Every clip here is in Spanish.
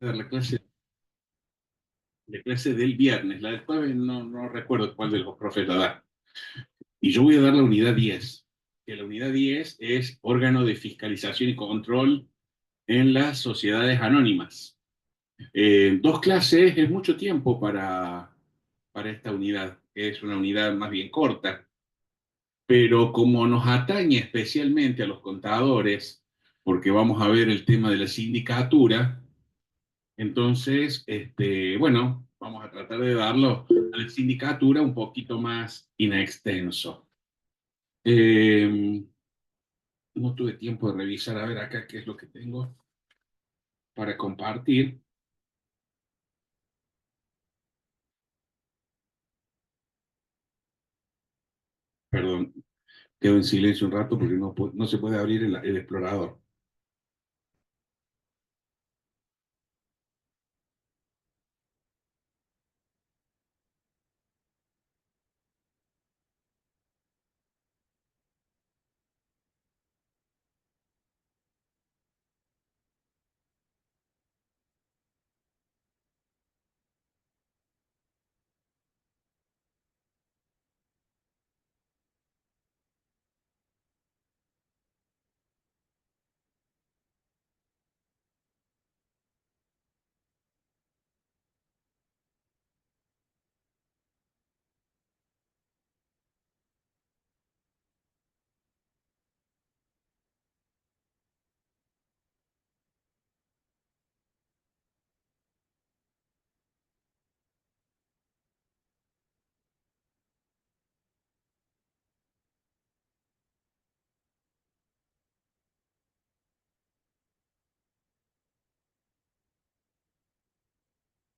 dar la clase del viernes. La del jueves no recuerdo cuál de los profes la da. Y yo voy a dar la unidad 10, que la unidad 10 es órgano de fiscalización y control en las sociedades anónimas. Dos clases es mucho tiempo para esta unidad, que es una unidad más bien corta, pero como nos atañe especialmente a los contadores, porque vamos a ver el tema de la sindicatura. Entonces, bueno, vamos a tratar de darlo a la sindicatura un poquito más in extenso. Eh, no tuve tiempo de revisar, a ver acá qué es lo que tengo para compartir. Perdón, quedo en silencio un rato porque no se puede abrir el explorador.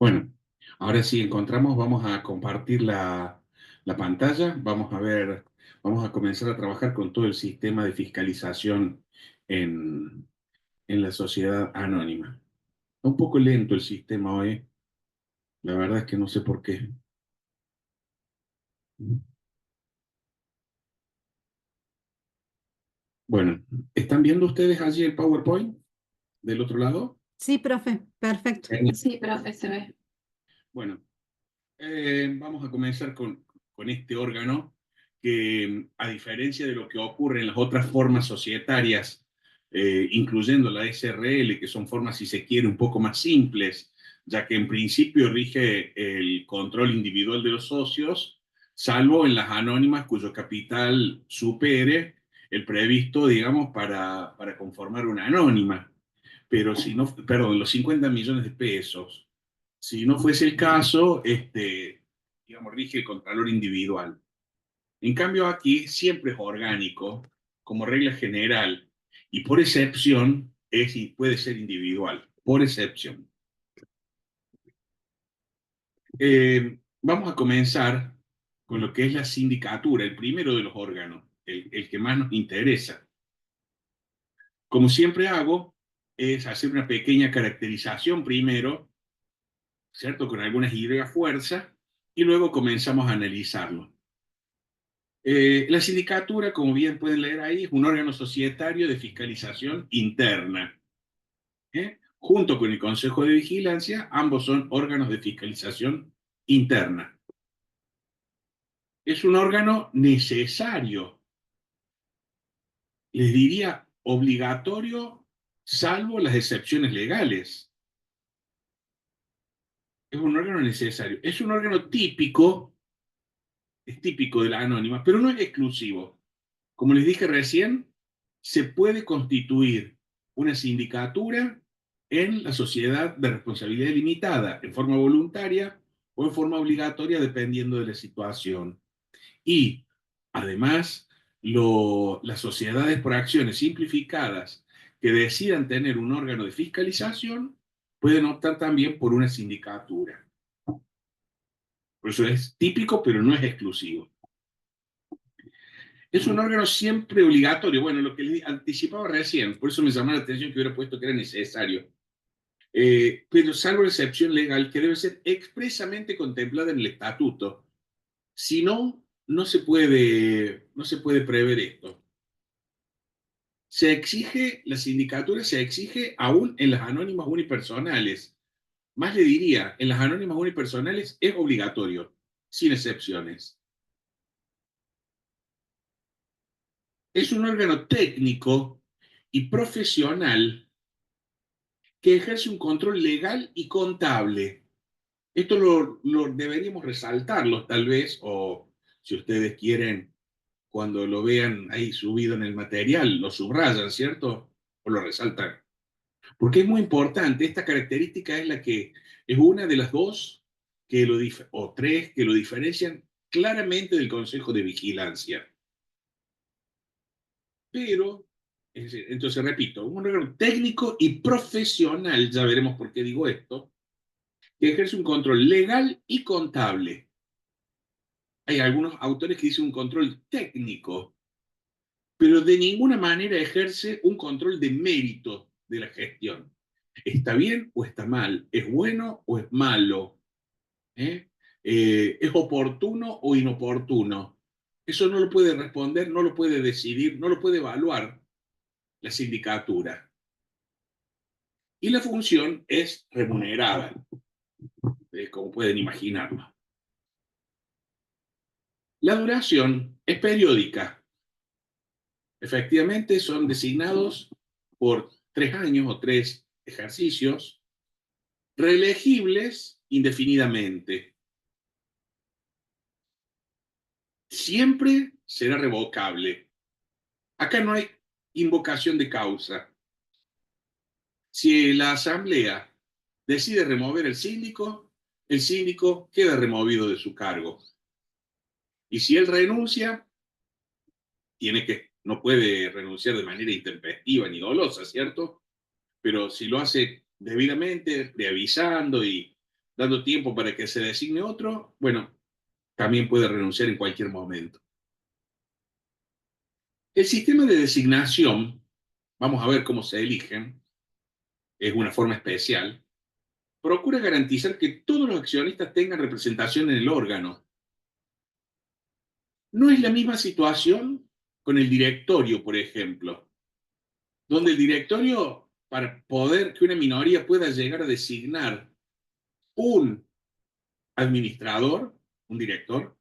Bueno, ahora sí encontramos, vamos a compartir la pantalla, vamos a comenzar a trabajar con todo el sistema de fiscalización en, en la sociedad anónima. Está un poco lento el sistema hoy, la verdad es que no sé por qué. Bueno, ¿están viendo ustedes allí el PowerPoint del otro lado? Sí, profe, perfecto. Sí, profe, se ve. Bueno, vamos a comenzar con este órgano que, a diferencia de lo que ocurre en las otras formas societarias, incluyendo la SRL, que son formas, si se quiere, un poco más simples, ya que en principio rige el control individual de los socios, salvo en las anónimas cuyo capital supere el previsto, digamos, para conformar una anónima. Pero si no, perdón, los 50 millones de pesos. Si no fuese el caso, digamos, rige el contralor individual. En cambio, aquí siempre es orgánico, como regla general, y por excepción y puede ser individual, por excepción. Vamos a comenzar con lo que es la sindicatura, el primero de los órganos, el que más nos interesa. Como siempre hago, es hacer una pequeña caracterización primero, ¿cierto? Con algunas ideas fuerza, y luego comenzamos a analizarlo. La sindicatura, como bien pueden leer ahí, es un órgano societario de fiscalización interna. Junto con el Consejo de Vigilancia, ambos son órganos de fiscalización interna. Es un órgano necesario, les diría obligatorio, salvo las excepciones legales. Es un órgano necesario. Es un órgano típico, es típico de la anónima, pero no es exclusivo. Como les dije recién, se puede constituir una sindicatura en la sociedad de responsabilidad limitada, en forma voluntaria o en forma obligatoria, dependiendo de la situación. Y, además, las sociedades por acciones simplificadas que decidan tener un órgano de fiscalización pueden optar también por una sindicatura. Por eso es típico, pero no es exclusivo. Es un órgano siempre obligatorio. Bueno, lo que les anticipaba recién, por eso me llamó la atención que hubiera puesto que era necesario. Pero salvo la excepción legal que debe ser expresamente contemplada en el estatuto. Si no, no se puede prever esto. La sindicatura se exige aún en las anónimas unipersonales, Más le diría, en las anónimas unipersonales es obligatorio, sin excepciones. Es un órgano técnico y profesional que ejerce un control legal y contable. Esto lo deberíamos resaltarlo tal vez, o si ustedes quieren, cuando lo vean ahí subido en el material, lo subrayan, ¿cierto? O lo resaltan. Porque es muy importante, esta característica es la que es una de las dos que o tres que lo diferencian claramente del Consejo de Vigilancia. Pero, entonces repito, un órgano técnico y profesional, ya veremos por qué digo esto, que ejerce un control legal y contable. Hay algunos autores que dicen un control técnico, pero de ninguna manera ejerce un control de mérito de la gestión. ¿Está bien o está mal? ¿Es bueno o es malo? ¿Eh? ¿Es oportuno o inoportuno? Eso no lo puede responder, no lo puede decidir, no lo puede evaluar la sindicatura. Y la función es remunerada, como pueden imaginarlo. La duración es periódica. Efectivamente, son designados por 3 años o 3 ejercicios, reelegibles indefinidamente. Siempre será revocable. Acá no hay invocación de causa. Si la asamblea decide remover el síndico queda removido de su cargo. Y si él renuncia, no puede renunciar de manera intempestiva ni dolosa, ¿cierto? Pero si lo hace debidamente, preavisando y dando tiempo para que se designe otro, bueno, también puede renunciar en cualquier momento. El sistema de designación, vamos a ver cómo se eligen, es una forma especial, procura garantizar que todos los accionistas tengan representación en el órgano. No es la misma situación con el directorio, por ejemplo, donde el directorio, para poder que una minoría pueda llegar a designar un administrador, un director,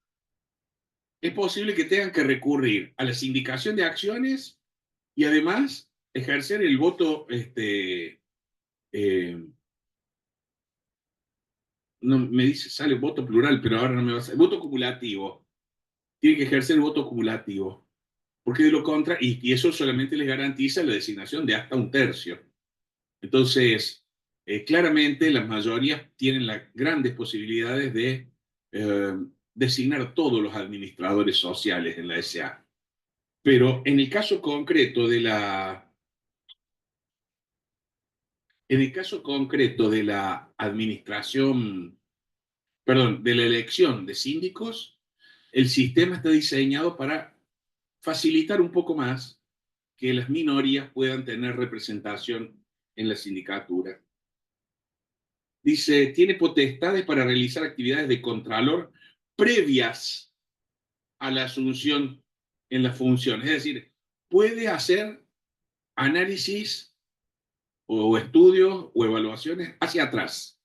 es posible que tengan que recurrir a la sindicación de acciones y además ejercer el voto, no me dice, sale voto plural, pero ahora no me va a salir, voto acumulativo. Tiene que ejercer el voto acumulativo, porque de lo contra, y eso solamente les garantiza la designación de hasta un tercio. Entonces, claramente las mayorías tienen las grandes posibilidades de eh, designar todos los administradores sociales en la SA. Pero en el caso concreto de la administración, perdón, de la elección de síndicos, el sistema está diseñado para facilitar un poco más que las minorías puedan tener representación en la sindicatura. Dice, tiene potestades para realizar actividades de contralor previas a la asunción en la función. Es decir, puede hacer análisis o estudios o evaluaciones hacia atrás.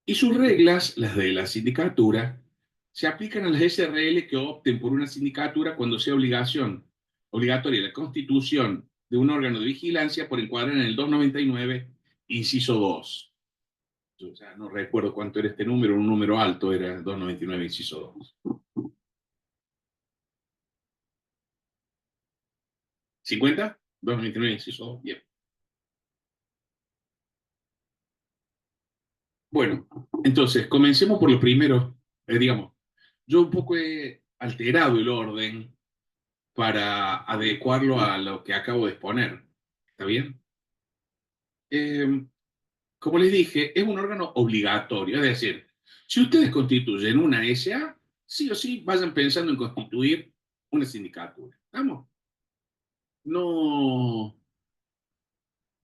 Y sus reglas, las de la sindicatura, se aplican a las SRL que opten por una sindicatura cuando sea obligatoria la constitución de un órgano de vigilancia por encuadrar en el 299, inciso 2. O sea, no recuerdo cuánto era este número, un número alto era 299, inciso 2. 50, 299, inciso 2, bien. Bueno, entonces, comencemos por lo primero. Digamos, yo un poco he alterado el orden para adecuarlo a lo que acabo de exponer. ¿Está bien? Eh, Como les dije, es un órgano obligatorio. Es decir, si ustedes constituyen una SA, sí o sí vayan pensando en constituir una sindicatura. ¿Estamos? No,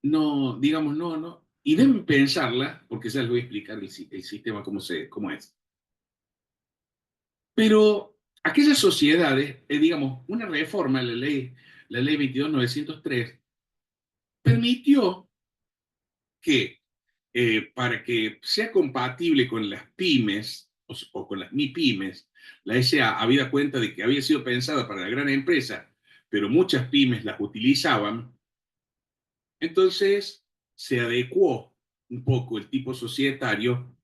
no, digamos, no, no. Y deben pensarla, porque ya les voy a explicar el sistema cómo es. Pero aquellas sociedades, digamos, una reforma a la ley 22.903, permitió que para que sea compatible con las pymes o con las MIPYMES, la SA había cuenta de que había sido pensada para la gran empresa, pero muchas pymes las utilizaban. Entonces se adecuó un poco el tipo societario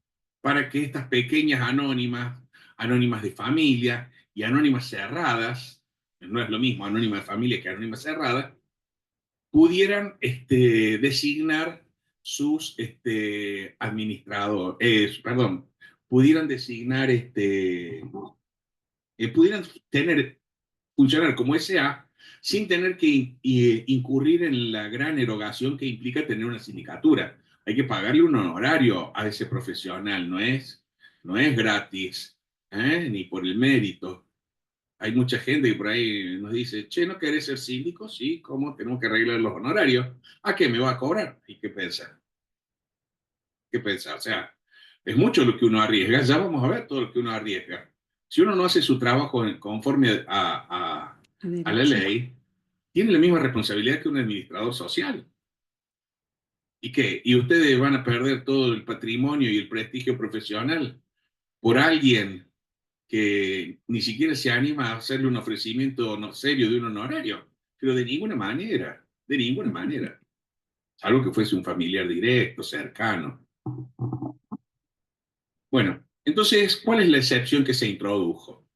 para que estas pequeñas anónimas, anónimas de familia y anónimas cerradas, no es lo mismo anónima de familia que anónima cerrada, pudieran designar sus administradores, perdón, pudieran designar, pudieran tener, funcionar como SA sin tener que incurrir en la gran erogación que implica tener una sindicatura. Hay que pagarle un honorario a ese profesional, no es gratis, ni por el mérito. Hay mucha gente que por ahí nos dice, che, ¿no querés ser síndico? Sí, ¿cómo? Tenemos que arreglar los honorarios. ¿A qué me va a cobrar? ¿Y qué pensar? ¿Qué pensar? O sea, es mucho lo que uno arriesga. Ya vamos a ver todo lo que uno arriesga. Si uno no hace su trabajo conforme a la Derecho. ley, tiene la misma responsabilidad que un administrador social. ¿Y qué? ¿Y ustedes van a perder todo el patrimonio y el prestigio profesional por alguien que ni siquiera se anima a hacerle un ofrecimiento no, serio de un honorario? Pero de ninguna manera. Salvo que fuese un familiar directo, cercano. Bueno, entonces, ¿cuál es la excepción que se introdujo?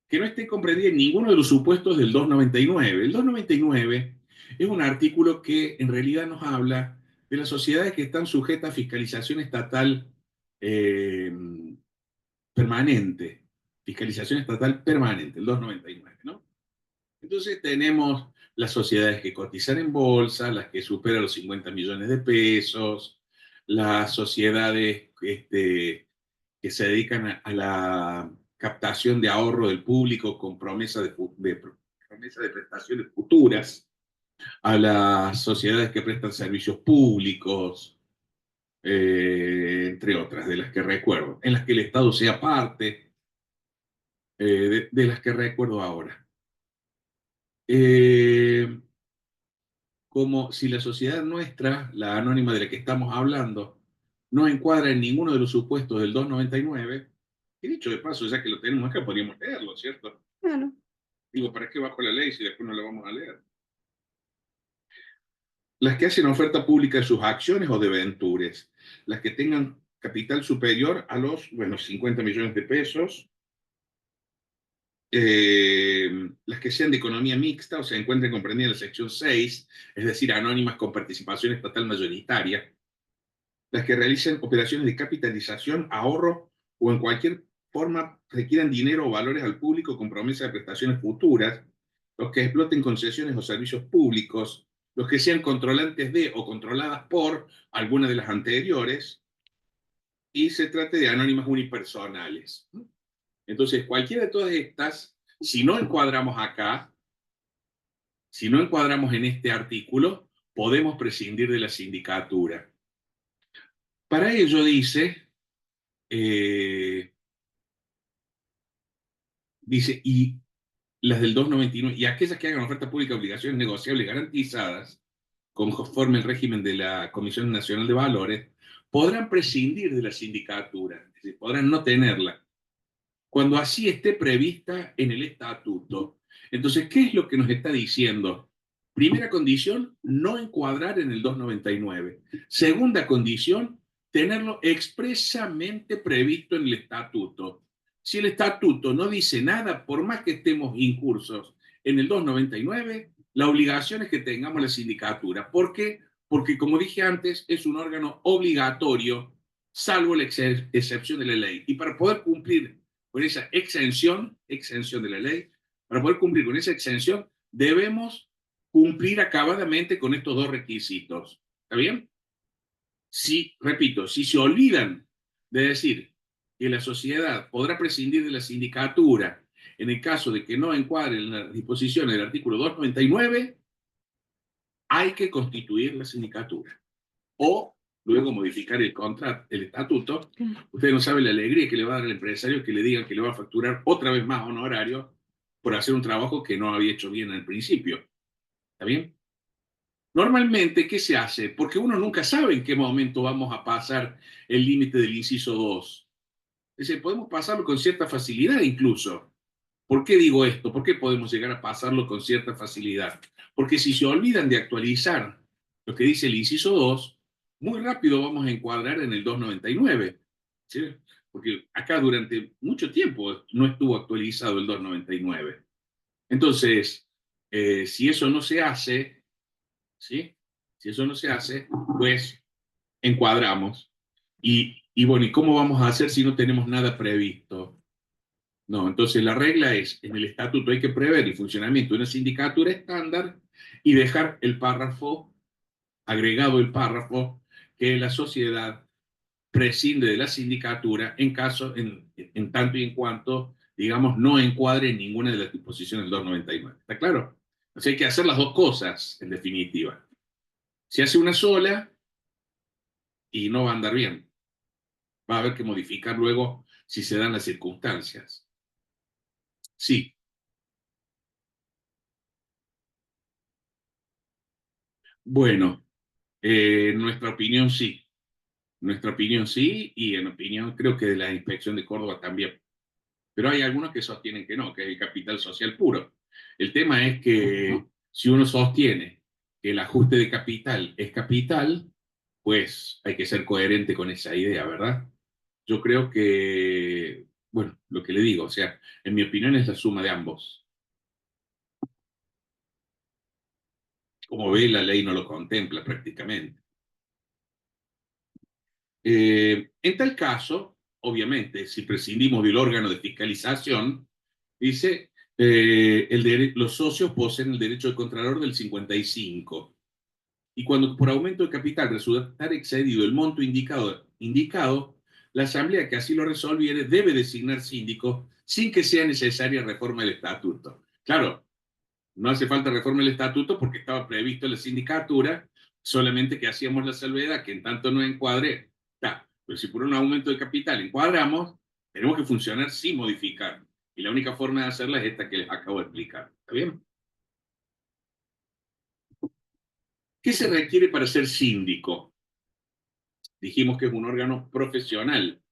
Que no esté comprendida en ninguno de los supuestos del 299. El 299 es un artículo que en realidad nos habla de las sociedades que están sujetas a fiscalización estatal eh, permanente. Fiscalización estatal permanente, el 299, ¿no? Entonces tenemos las sociedades que cotizan en bolsa, las que superan los 50 millones de pesos, las sociedades que se dedican a la captación de ahorro del público con promesa de prestaciones futuras, a las sociedades que prestan servicios públicos, entre otras, de las que recuerdo, en las que el Estado sea parte, de las que recuerdo ahora. Eh, Como si la sociedad nuestra, la anónima de la que estamos hablando, no encuadra en ninguno de los supuestos del 299, y dicho de paso, ya que lo tenemos acá, podríamos leerlo, ¿cierto? Claro. Digo, ¿para qué bajo la ley si después no la vamos a leer? Las que hacen oferta pública de sus acciones o debentures, las que tengan capital superior a los, bueno, 50 millones de pesos, las que sean de economía mixta o se encuentren comprendidas en la sección 6, es decir, anónimas con participación estatal mayoritaria, las que realicen operaciones de capitalización, ahorro o en cualquier forma requieran dinero o valores al público con promesa de prestaciones futuras, los que exploten concesiones o servicios públicos, los que sean controlantes de o controladas por alguna de las anteriores, y se trate de anónimas unipersonales. Entonces, cualquiera de todas estas, si no encuadramos acá, si no encuadramos en este artículo, podemos prescindir de la sindicatura. Para ello dice, y las del 299, y aquellas que hagan oferta pública de obligaciones negociables garantizadas, conforme el régimen de la Comisión Nacional de Valores, podrán prescindir de la sindicatura, es decir, podrán no tenerla, cuando así esté prevista en el estatuto. Entonces, ¿qué es lo que nos está diciendo? Primera condición, no encuadrar en el 299. Segunda condición, tenerlo expresamente previsto en el estatuto. Si el estatuto no dice nada, por más que estemos incursos en el 299, la obligación es que tengamos la sindicatura. ¿Por qué? Porque, como dije antes, es un órgano obligatorio, salvo la excepción de la ley. Y para poder cumplir con esa exención de la ley, para poder cumplir con esa exención, debemos cumplir acabadamente con estos dos requisitos. ¿Está bien? Si, repito, si se olvidan de decir que la sociedad podrá prescindir de la sindicatura en el caso de que no encuadren las disposiciones del artículo 299, hay que constituir la sindicatura. O luego modificar el contrato, el estatuto. Usted no sabe la alegría que le va a dar al empresario que le digan que le va a facturar otra vez más honorario por hacer un trabajo que no había hecho bien al principio. ¿Está bien? Normalmente, ¿qué se hace? Porque uno nunca sabe en qué momento vamos a pasar el límite del inciso 2. Es decir, podemos pasarlo con cierta facilidad incluso. ¿Por qué digo esto? ¿Por qué podemos llegar a pasarlo con cierta facilidad? Porque si se olvidan de actualizar lo que dice el inciso 2, muy rápido vamos a encuadrar en el 299. ¿Sí? Porque acá durante mucho tiempo no estuvo actualizado el 299. Entonces, si eso no se hace, ¿sí? Si eso no se hace, pues encuadramos. Y bueno, ¿y cómo vamos a hacer si no tenemos nada previsto? No, entonces la regla es, en el estatuto hay que prever el funcionamiento de una sindicatura estándar y dejar el párrafo, agregado el párrafo, que la sociedad prescinde de la sindicatura en tanto y en cuanto, digamos, no encuadre en ninguna de las disposiciones del 299. ¿Está claro? Entonces hay que hacer las dos cosas, en definitiva. Se hace una sola y no va a andar bien. Va a haber que modificar luego si se dan las circunstancias. Sí, bueno, nuestra opinión sí. Nuestra opinión sí, y en opinión creo que de la inspección de Córdoba también. Pero hay algunos que sostienen que no, que es el capital social puro. El tema es que si uno sostiene que el ajuste de capital es capital, pues hay que ser coherente con esa idea, ¿verdad? Yo creo que, bueno, lo que le digo, o sea, en mi opinión es la suma de ambos. Como ve, la ley no lo contempla prácticamente. En tal caso, obviamente, si prescindimos del órgano de fiscalización, dice, los socios poseen el derecho de contralor del 55. Y cuando por aumento de capital resultar excedido el monto indicado, la asamblea que así lo resolviere debe designar síndico sin que sea necesaria reforma del estatuto. Claro, no hace falta reforma del estatuto porque estaba previsto la sindicatura, solamente que hacíamos la salvedad que en tanto no encuadre, está. Pero si por un aumento de capital encuadramos, tenemos que funcionar sin modificar. Y la única forma de hacerla es esta que les acabo de explicar. ¿Está bien? ¿Qué se requiere para ser síndico? Dijimos que es un órgano profesional.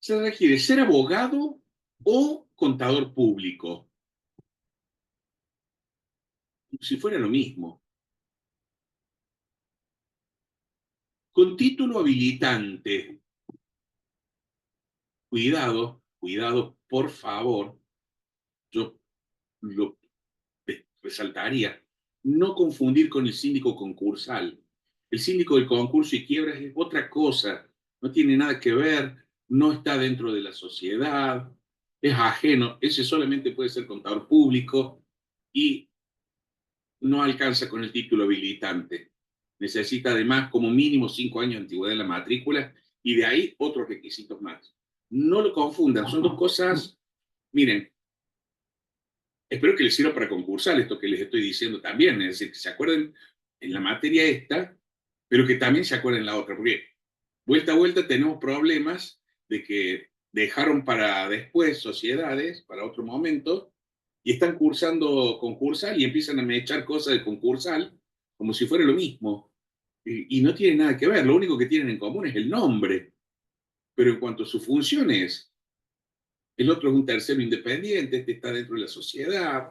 Se requiere ser abogado o contador público, si fuera lo mismo. Con título habilitante, cuidado, cuidado, por favor, yo lo resaltaría, no confundir con el síndico concursal. El síndico del concurso y quiebras es otra cosa, no tiene nada que ver, no está dentro de la sociedad, es ajeno, ese solamente puede ser contador público y no alcanza con el título habilitante. Necesita además como mínimo 5 años de antigüedad en la matrícula y de ahí otros requisitos más. No lo confundan, son dos cosas, miren, espero que les sirva para concursar esto que les estoy diciendo también, es decir, que se acuerden en la materia esta, pero que también se acuerden la otra, porque vuelta a vuelta tenemos problemas de que dejaron para después sociedades, para otro momento, y están cursando concursal y empiezan a echar cosas de concursal como si fuera lo mismo. Y no tiene nada que ver, lo único que tienen en común es el nombre, pero en cuanto a sus funciones, el otro es un tercero independiente, este está dentro de la sociedad,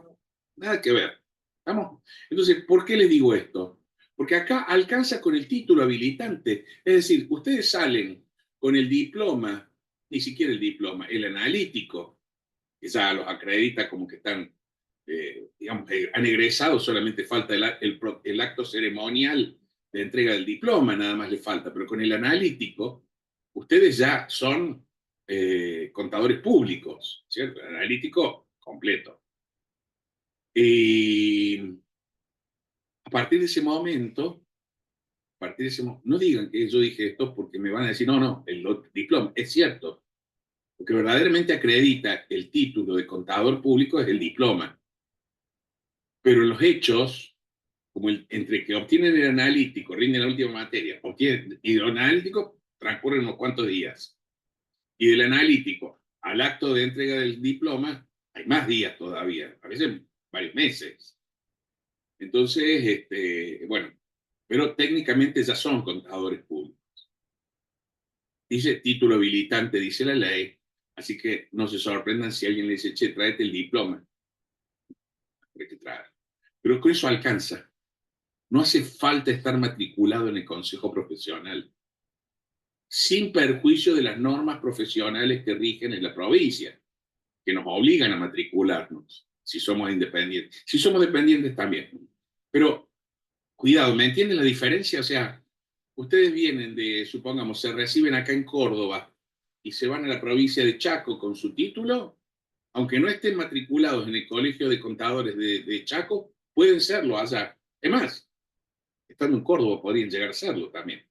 nada que ver. ¿Estamos? Entonces, ¿por qué les digo esto? Porque acá alcanza con el título habilitante, es decir, ustedes salen con el diploma, ni siquiera el diploma, el analítico, que ya los acredita como que están, digamos, han egresado, solamente falta el acto ceremonial de entrega del diploma, nada más le falta, pero con el analítico, ustedes ya son contadores públicos, ¿cierto? El analítico completo. Y a partir de ese momento, no digan que yo dije esto porque me van a decir, no, no, el diploma, es cierto, lo que verdaderamente acredita el título de contador público es el diploma, pero en los hechos, como entre que obtienen el analítico, rinden la última materia, obtienen, y el analítico transcurren unos cuantos días, y del analítico al acto de entrega del diploma hay más días todavía, a veces varios meses. Entonces, bueno, pero técnicamente ya son contadores públicos. Dice título habilitante, dice la ley, así que no se sorprendan si alguien le dice, che, tráete el diploma. Hay que traer. Pero con eso alcanza. No hace falta estar matriculado en el Consejo Profesional, sin perjuicio de las normas profesionales que rigen en la provincia, que nos obligan a matricularnos si somos independientes. Si somos dependientes también. Pero, cuidado, ¿me entienden la diferencia? O sea, ustedes vienen de, supongamos, se reciben acá en Córdoba y se van a la provincia de Chaco con su título, aunque no estén matriculados en el Colegio de Contadores de Chaco, pueden serlo allá. Es más, estando en Córdoba podrían llegar a serlo también.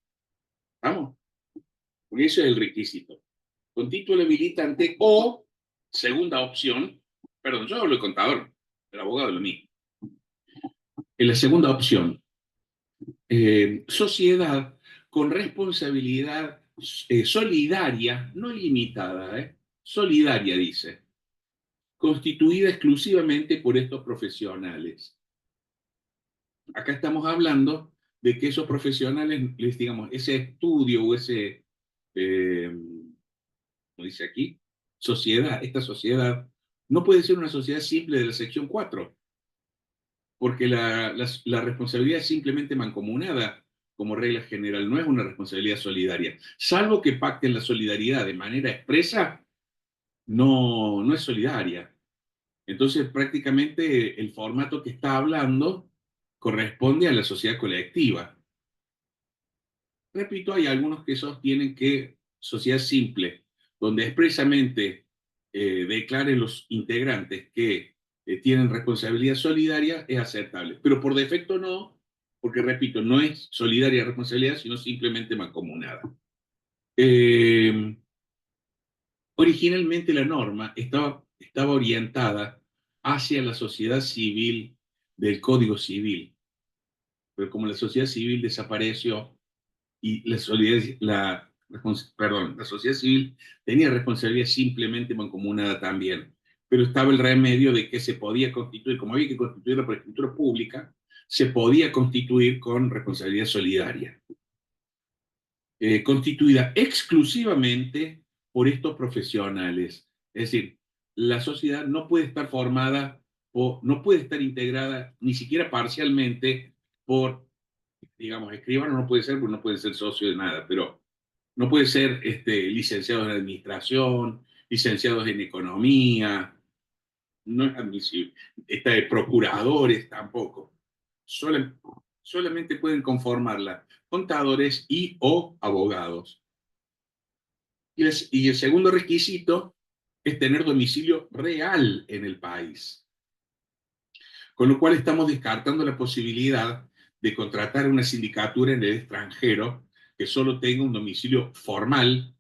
¿Vamos? Porque eso es el requisito. Con título habilitante o, segunda opción, perdón, yo hablo de contador, el abogado es lo mismo. En la segunda opción, sociedad con responsabilidad solidaria, no limitada, solidaria dice, constituida exclusivamente por estos profesionales. Acá estamos hablando de que esos profesionales, les digamos, ese estudio o ese, como dice aquí, sociedad, esta sociedad, no puede ser una sociedad simple de la sección 4, porque la responsabilidad es simplemente mancomunada como regla general, no es una responsabilidad solidaria. Salvo que pacten la solidaridad de manera expresa, no es solidaria. Entonces, prácticamente el formato que está hablando corresponde a la sociedad colectiva. Repito, hay algunos que sostienen que sociedad simple, donde expresamente declaren los integrantes que tienen responsabilidad solidaria, es aceptable. Pero por defecto no, porque repito, no es solidaria responsabilidad, sino simplemente mancomunada. Eh, Originalmente la norma estaba orientada hacia la sociedad civil del Código Civil, pero como la sociedad civil desapareció y la sociedad civil tenía responsabilidad simplemente mancomunada también, pero estaba el remedio de que se podía constituir, como había que constituirla por escritura pública, se podía constituir con responsabilidad solidaria, constituida exclusivamente por estos profesionales. Es decir, la sociedad no puede estar formada o no puede estar integrada ni siquiera parcialmente por, digamos, escribano no puede ser porque no puede ser socio de nada, pero no puede ser licenciados en administración, licenciados en economía, no es admisible. Procuradores tampoco. Solam- Solamente pueden conformarla contadores y o abogados. Y el segundo requisito es tener domicilio real en el país. Con lo cual estamos descartando la posibilidad de contratar una sindicatura en el extranjero que solo tenga un domicilio formal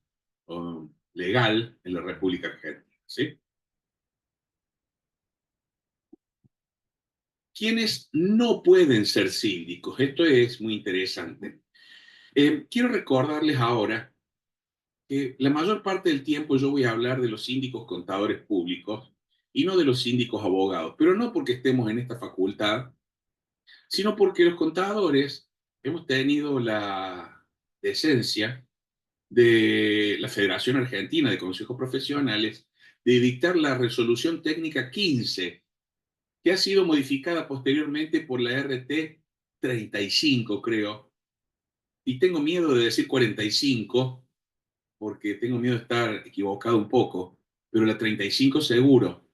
o legal en la República Argentina. ¿Sí? ¿Quiénes no pueden ser síndicos? Esto es muy interesante. Quiero recordarles ahora que la mayor parte del tiempo yo voy a hablar de los síndicos contadores públicos y no de los síndicos abogados, pero no porque estemos en esta facultad, sino porque los contadores hemos tenido la decencia de la Federación Argentina de Consejos Profesionales de dictar la resolución técnica 15, que ha sido modificada posteriormente por la RT 35, creo, y tengo miedo de decir 45, porque tengo miedo de estar equivocado un poco, pero la 35 seguro.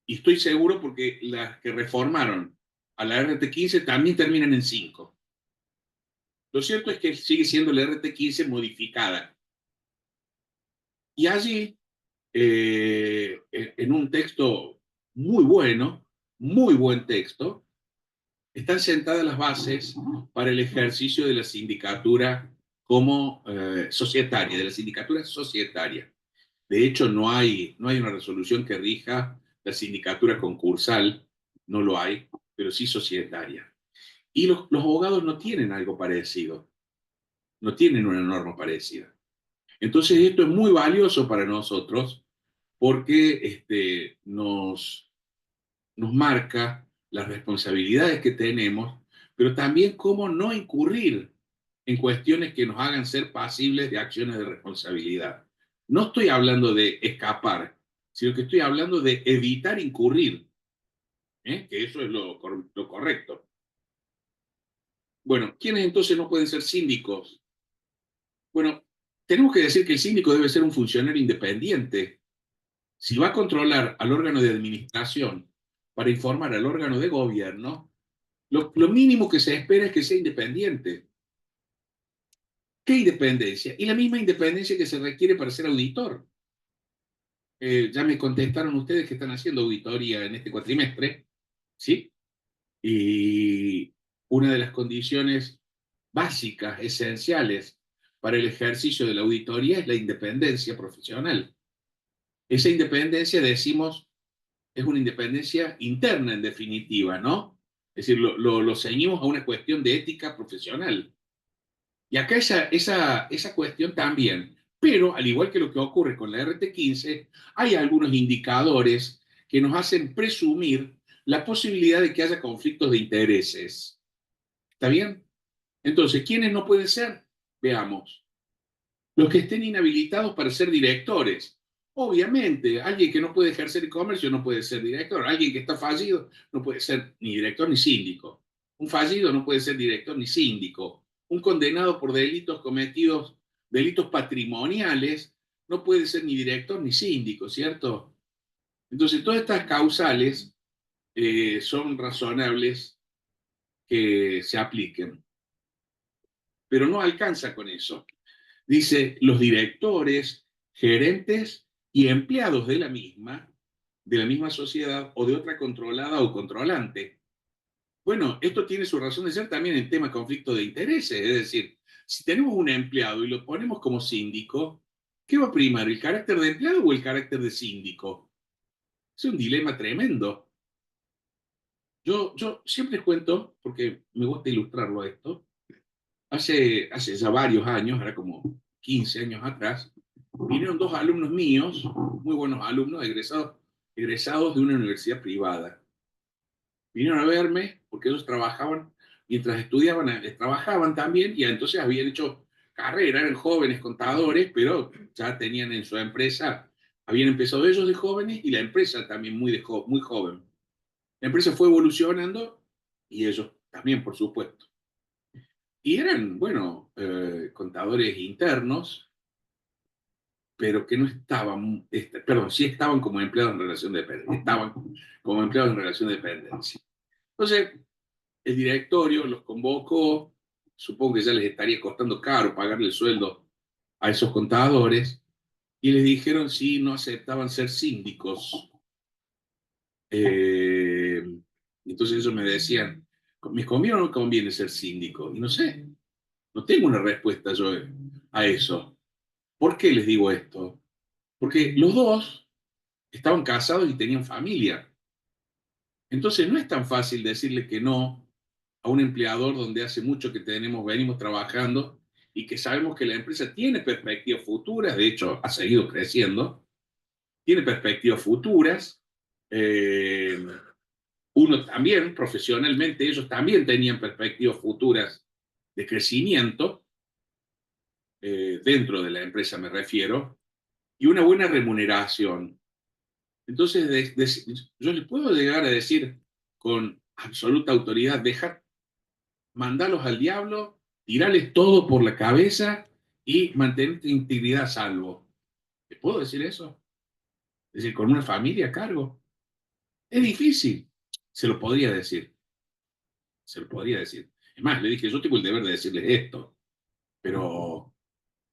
Y estoy seguro porque las que reformaron a la RT15 también terminan en 5. Lo cierto es que sigue siendo la RT15 modificada. Y allí, en un texto muy bueno, muy buen texto, están sentadas las bases para el ejercicio de la sindicatura como societaria, de la sindicatura societaria. De hecho, no hay una resolución que rija la sindicatura concursal, no lo hay, pero sí societaria. Y los abogados no tienen algo parecido, no tienen una norma parecida. Entonces, esto es muy valioso para nosotros porque nos marca las responsabilidades que tenemos, pero también cómo no incurrir en cuestiones que nos hagan ser pasibles de acciones de responsabilidad. No estoy hablando de escapar, sino que estoy hablando de evitar incurrir, que eso es lo correcto. Bueno, ¿quiénes entonces no pueden ser síndicos? Bueno, tenemos que decir que el síndico debe ser un funcionario independiente. Si va a controlar al órgano de administración para informar al órgano de gobierno, lo mínimo que se espera es que sea independiente. ¿Qué independencia? Y la misma independencia que se requiere para ser auditor. Ya me contestaron ustedes que están haciendo auditoría en este cuatrimestre, ¿sí? Y una de las condiciones básicas, esenciales para el ejercicio de la auditoría es la independencia profesional. Esa independencia, decimos, es una independencia interna en definitiva, ¿no? Es decir, lo ceñimos a una cuestión de ética profesional. Y acá esa cuestión también, pero al igual que lo que ocurre con la RT15, hay algunos indicadores que nos hacen presumir la posibilidad de que haya conflictos de intereses. ¿Está bien? Entonces, ¿quiénes no pueden ser? Veamos. Los que estén inhabilitados para ser directores. Obviamente, alguien que no puede ejercer el comercio no puede ser director. Alguien que está fallido no puede ser ni director ni síndico. Un fallido no puede ser director ni síndico. Un condenado por delitos cometidos, delitos patrimoniales, no puede ser ni director ni síndico, ¿cierto? Entonces, todas estas causales son razonables que se apliquen, pero no alcanza con eso. Dice, los directores, gerentes y empleados de la misma sociedad o de otra controlada o controlante. Bueno, esto tiene su razón de ser también en tema de conflicto de intereses, es decir, si tenemos un empleado y lo ponemos como síndico, ¿qué va a primar, el carácter de empleado o el carácter de síndico? Es un dilema tremendo. Yo siempre cuento, porque me gusta ilustrarlo a esto, hace ya varios años, ahora como 15 años atrás, vinieron dos alumnos míos, muy buenos alumnos, egresados de una universidad privada. Vinieron a verme porque ellos trabajaban, mientras estudiaban, trabajaban también y entonces habían hecho carrera, eran jóvenes contadores, pero ya tenían en su empresa, habían empezado ellos de jóvenes y la empresa también muy joven. La empresa fue evolucionando y ellos también, por supuesto. Y eran, bueno, contadores internos, pero que no estaban, perdón, sí estaban como empleados en relación de dependencia, estaban como empleados en relación de dependencia. Entonces, el directorio los convocó, supongo que ya les estaría costando caro pagarle el sueldo a esos contadores, y les dijeron si no aceptaban ser síndicos. Eh, entonces ellos me decían, ¿me conviene o no conviene ser síndico? Y no sé, no tengo una respuesta yo a eso. ¿Por qué les digo esto? Porque los dos estaban casados y tenían familia. Entonces no es tan fácil decirle que no a un empleador donde hace mucho que venimos trabajando y que sabemos que la empresa tiene perspectivas futuras, de hecho ha seguido creciendo, tiene perspectivas futuras. Eh, Uno también, profesionalmente, ellos también tenían perspectivas futuras de crecimiento, dentro de la empresa me refiero, y una buena remuneración. Entonces, yo les puedo llegar a decir con absoluta autoridad, dejar, mandarlos al diablo, tirarles todo por la cabeza y mantener tu integridad a salvo. ¿Les puedo decir eso? Es decir, con una familia a cargo. Es difícil. Se lo podría decir. Se lo podría decir. Es más, le dije, yo tengo el deber de decirles esto, pero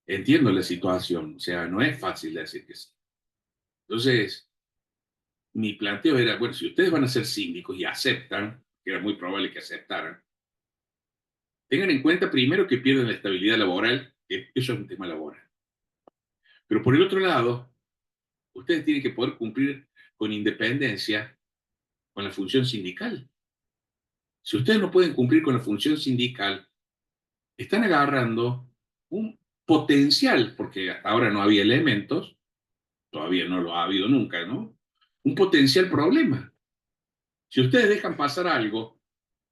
entiendo la situación. O sea, no es fácil decir que sí. Entonces, mi planteo era, bueno, si ustedes van a ser síndicos y aceptan, que era muy probable que aceptaran, tengan en cuenta primero que pierden la estabilidad laboral, que eso es un tema laboral. Pero por el otro lado, ustedes tienen que poder cumplir con independencia con la función sindical. Si ustedes no pueden cumplir con la función sindical, están agarrando un potencial, porque hasta ahora no había elementos, todavía no lo ha habido nunca, ¿no? Un potencial problema. Si ustedes dejan pasar algo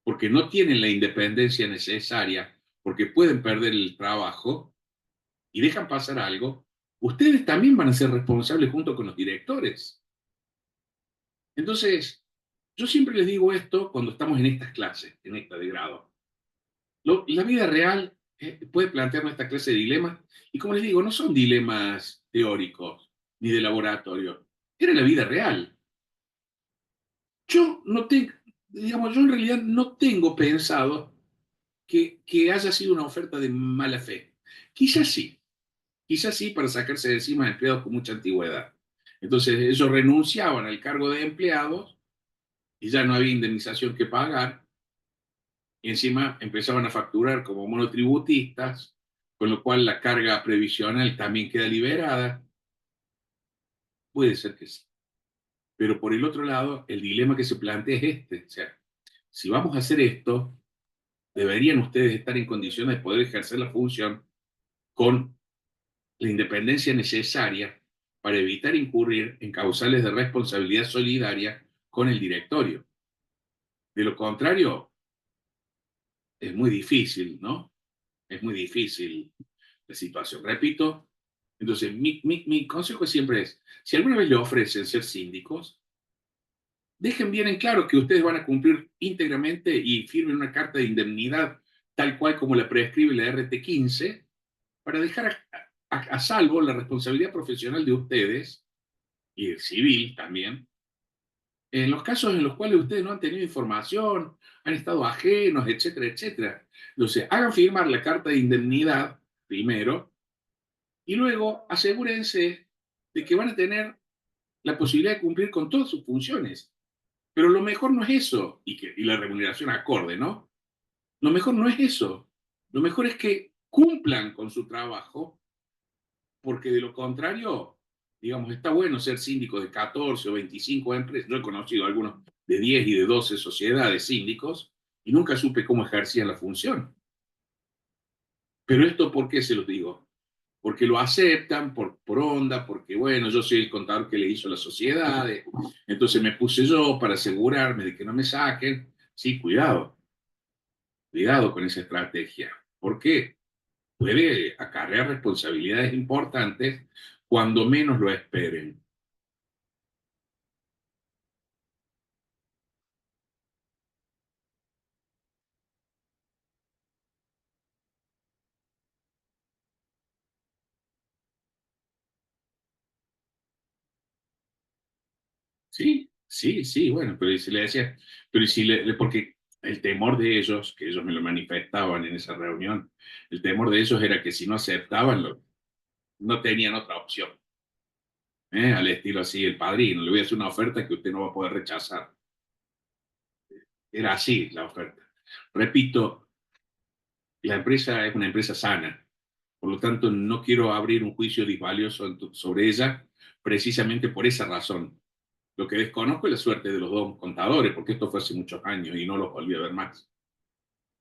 porque no tienen la independencia necesaria, porque pueden perder el trabajo y dejan pasar algo, ustedes también van a ser responsables junto con los directores. Entonces, yo siempre les digo esto cuando estamos en estas clases, en esta de grado. La vida real puede plantearnos esta clase de dilemas y como les digo, no son dilemas teóricos ni de laboratorio, era la vida real. Yo no tengo, digamos, yo en realidad no tengo pensado que haya sido una oferta de mala fe. Quizás sí para sacarse de encima empleados con mucha antigüedad. Entonces ellos renunciaban al cargo de empleados y ya no había indemnización que pagar y encima empezaban a facturar como monotributistas, con lo cual la carga previsional también queda liberada. Puede ser que sí. Pero por el otro lado, el dilema que se plantea es este. O sea, si vamos a hacer esto, deberían ustedes estar en condiciones de poder ejercer la función con la independencia necesaria para evitar incurrir en causales de responsabilidad solidaria con el directorio. De lo contrario, es muy difícil, ¿no? Es muy difícil la situación. Repito, entonces mi consejo siempre es, si alguna vez le ofrecen ser síndicos, dejen bien en claro que ustedes van a cumplir íntegramente y firmen una carta de indemnidad tal cual como la prescribe la RT15 para dejar a salvo la responsabilidad profesional de ustedes y el civil también, en los casos en los cuales ustedes no han tenido información, han estado ajenos, etcétera, etcétera. Entonces, hagan firmar la carta de indemnidad primero y luego asegúrense de que van a tener la posibilidad de cumplir con todas sus funciones. Pero lo mejor no es eso, y la remuneración acorde, ¿no? Lo mejor no es eso. Lo mejor es que cumplan con su trabajo, porque de lo contrario, digamos, está bueno ser síndico de 14 o 25 empresas. Yo he conocido algunos de 10 y de 12 sociedades síndicos y nunca supe cómo ejercían la función. Pero esto, ¿por qué se los digo? Porque lo aceptan por onda, porque bueno, yo soy el contador que le hizo a las sociedades, entonces me puse yo para asegurarme de que no me saquen. Sí, cuidado con esa estrategia. ¿Por qué? Puede acarrear responsabilidades importantes cuando menos lo esperen. Sí, sí, sí, bueno, pero si le decía, pero si porque el temor de ellos, que ellos me lo manifestaban en esa reunión, el temor de ellos era que si no aceptaban, no tenían otra opción. Al estilo así, el padrino, le voy a hacer una oferta que usted no va a poder rechazar. Era así la oferta. Repito, la empresa es una empresa sana, por lo tanto no quiero abrir un juicio disvalioso sobre ella precisamente por esa razón. Lo que desconozco es la suerte de los dos contadores, porque esto fue hace muchos años y no los volví a ver más.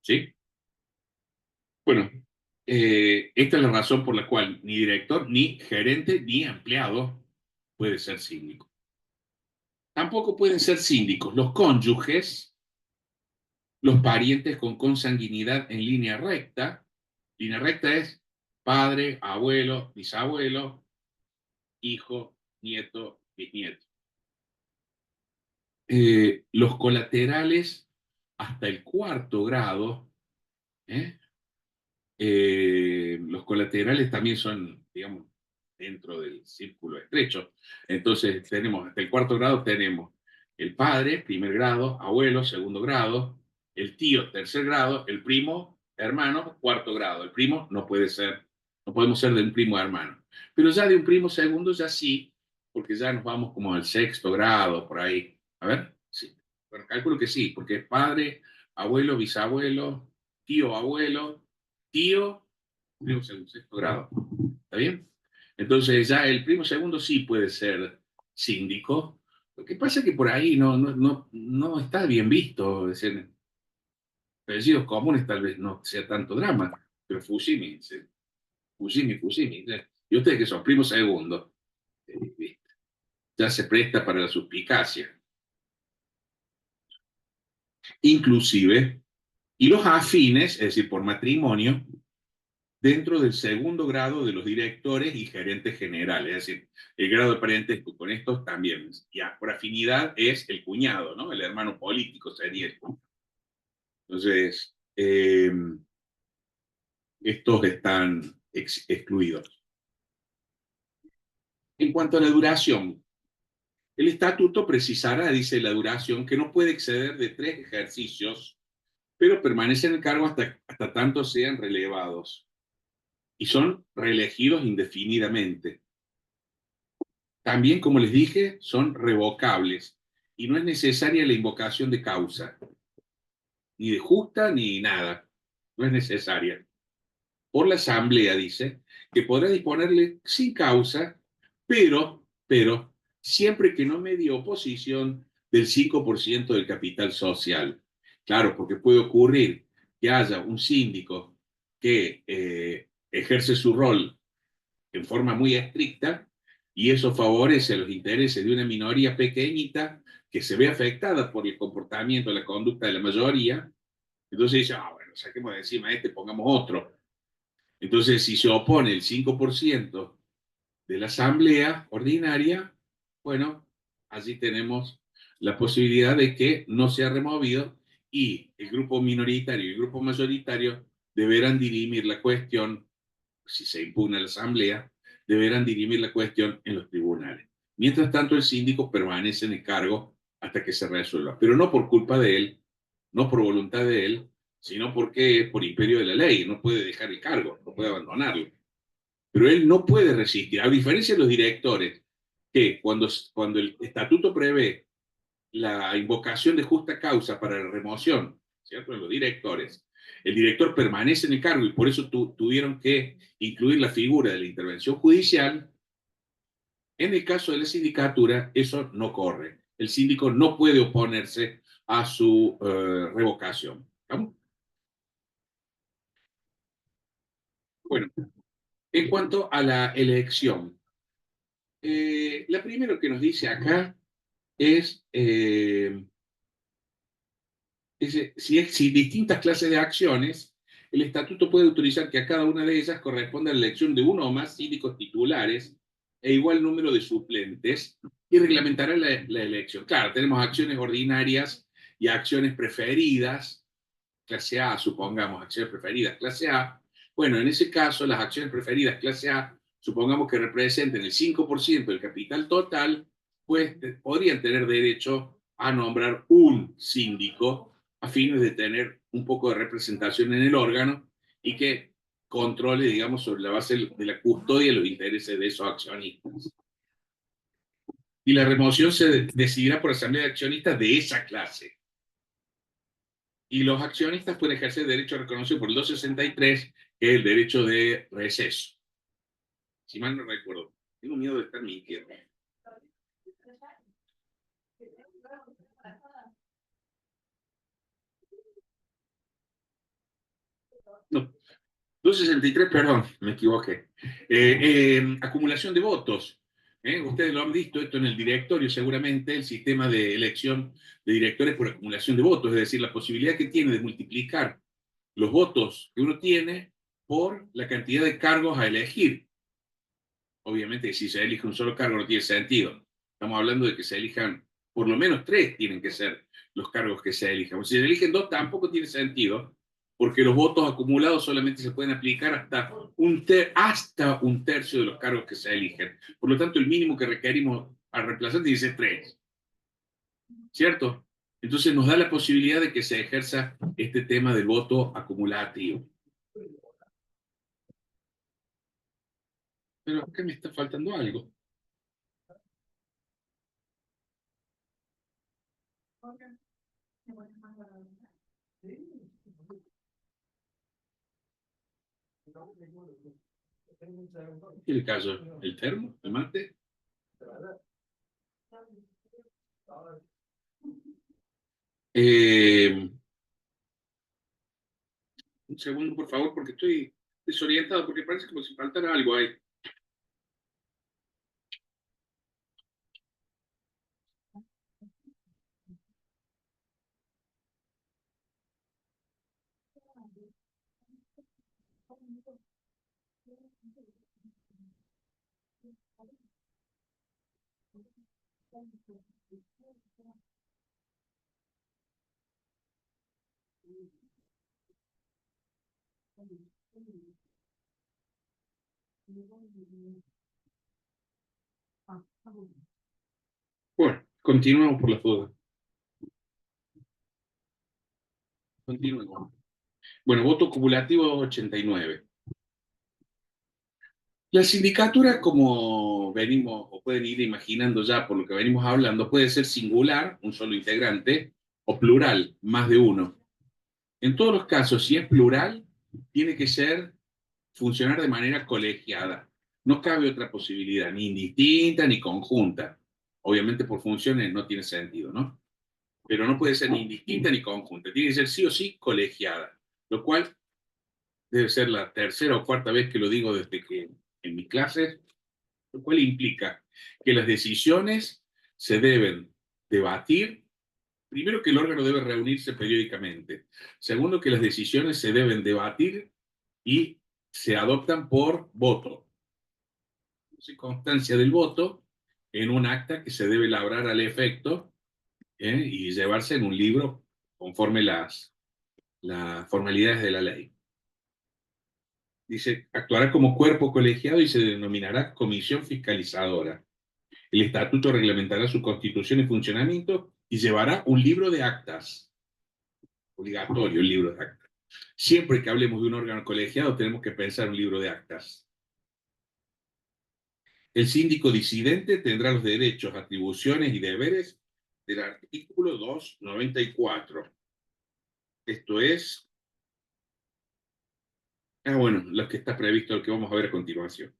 ¿Sí? Bueno, esta es la razón por la cual ni director, ni gerente, ni empleado puede ser síndico. Tampoco pueden ser síndicos los cónyuges, los parientes con consanguinidad en línea recta. Línea recta es padre, abuelo, bisabuelo, hijo, nieto, bisnieto. Los colaterales hasta el cuarto grado, ¿eh? Los colaterales también son, digamos, dentro del círculo estrecho. Entonces, tenemos hasta el cuarto grado, tenemos el padre, primer grado, abuelo, segundo grado, el tío, tercer grado, el primo, hermano, cuarto grado. El primo no puede ser, no podemos ser de un primo hermano. Pero ya de un primo segundo, ya sí, porque ya nos vamos como al sexto grado, por ahí. A ver, sí. Bueno, calculo que sí, porque es padre, abuelo, bisabuelo, tío, abuelo, tío, primo segundo, sexto grado. ¿Está bien? Entonces ya el primo segundo sí puede ser síndico. Lo que pasa es que por ahí no está bien visto. Es decir, apellidos comunes tal vez no sea tanto drama, pero Fusimi, Fusimi. Y ustedes que son primos segundos, ya se presta para la suspicacia. inclusive, y los afines, es decir, por matrimonio, dentro del segundo grado de los directores y gerentes generales, es decir, el grado de parentesco con estos también, ya, por afinidad es el cuñado, ¿no? El hermano político sería el cuñado. Entonces, estos están excluidos. En cuanto a la duración, el estatuto precisará, dice la duración, que no puede exceder de 3 ejercicios, pero permanece en el cargo hasta tanto sean relevados y son reelegidos indefinidamente. También, como les dije, son revocables y no es necesaria la invocación de causa, ni de justa ni nada. No es necesaria. Por la Asamblea, dice, que podrá disponerle sin causa, pero, siempre que no medie oposición del 5% del capital social. Claro, porque puede ocurrir que haya un síndico que ejerce su rol en forma muy estricta y eso favorece los intereses de una minoría pequeñita que se ve afectada por el comportamiento, la conducta de la mayoría. Entonces dice, bueno, saquemos de encima este, pongamos otro. Entonces, si se opone el 5% de la asamblea ordinaria, bueno, allí tenemos la posibilidad de que no sea removido y el grupo minoritario y el grupo mayoritario deberán dirimir la cuestión, si se impugna la asamblea, deberán dirimir la cuestión en los tribunales. Mientras tanto, el síndico permanece en el cargo hasta que se resuelva, pero no por culpa de él, no por voluntad de él, sino porque es por imperio de la ley, no puede dejar el cargo, no puede abandonarlo. Pero él no puede resistir, a diferencia de los directores, que cuando el estatuto prevé la invocación de justa causa para la remoción, ¿cierto? De los directores, el director permanece en el cargo y por eso tuvieron que incluir la figura de la intervención judicial. En el caso de la sindicatura, eso no corre. El síndico no puede oponerse a su revocación. ¿Vamos? Bueno, en cuanto a la elección, la primera que nos dice acá es, si distintas clases de acciones, el estatuto puede autorizar que a cada una de ellas corresponda la elección de uno o más síndicos titulares e igual número de suplentes y reglamentará la elección. Claro, tenemos acciones ordinarias y acciones preferidas, clase A, supongamos, acciones preferidas, clase A. Bueno, en ese caso, las acciones preferidas, clase A, supongamos que representen el 5% del capital total, pues podrían tener derecho a nombrar un síndico a fines de tener un poco de representación en el órgano y que controle, digamos, sobre la base de la custodia de los intereses de esos accionistas. Y la remoción se decidirá por asamblea de accionistas de esa clase. Y los accionistas pueden ejercer derecho reconocido por el 263, que es el derecho de receso. Si mal no recuerdo. Tengo miedo de estar mintiendo. No, 263, perdón, me equivoqué. Acumulación de votos. Ustedes lo han visto esto en el directorio, seguramente, el sistema de elección de directores por acumulación de votos, es decir, la posibilidad que tiene de multiplicar los votos que uno tiene por la cantidad de cargos a elegir. Obviamente, si se elige un solo cargo no tiene sentido. Estamos hablando de que se elijan, por lo menos 3 tienen que ser los cargos que se elijan. Si se eligen 2 tampoco tiene sentido, porque los votos acumulados solamente se pueden aplicar hasta un tercio de los cargos que se eligen. Por lo tanto, el mínimo que requerimos al reemplazante dice 3, ¿cierto? Entonces nos da la posibilidad de que se ejerza este tema del voto acumulativo. Pero acá me está faltando algo. ¿Qué es el caso? ¿El termo? ¿El mate? Eh, un segundo, por favor, porque estoy desorientado, porque parece como si faltara algo ahí. Bueno, continuamos por las dudas. Continuemos. Bueno, voto cumulativo 89. La sindicatura, como venimos, o pueden ir imaginando ya por lo que venimos hablando, puede ser singular, un solo integrante, o plural, más de uno. En todos los casos, si es plural, tiene que ser funcionar de manera colegiada. No cabe otra posibilidad, ni indistinta ni conjunta. Obviamente por funciones no tiene sentido, ¿no? Pero no puede ser ni indistinta ni conjunta. Tiene que ser sí o sí colegiada, lo cual debe ser la tercera o cuarta vez que lo digo desde que en mis clases, lo cual implica que las decisiones se deben debatir. Primero, que el órgano debe reunirse periódicamente. Segundo, que las decisiones se deben debatir y se adoptan por voto. Constancia del voto en un acta que se debe labrar al efecto y llevarse en un libro conforme las formalidades de la ley. Dice, actuará como cuerpo colegiado y se denominará comisión fiscalizadora. El estatuto reglamentará su constitución y funcionamiento y llevará un libro de actas. Obligatorio el libro de actas. Siempre que hablemos de un órgano colegiado tenemos que pensar un libro de actas. El síndico disidente tendrá los derechos, atribuciones y deberes del artículo 294. Esto es, bueno, lo que está previsto, lo que vamos a ver a continuación.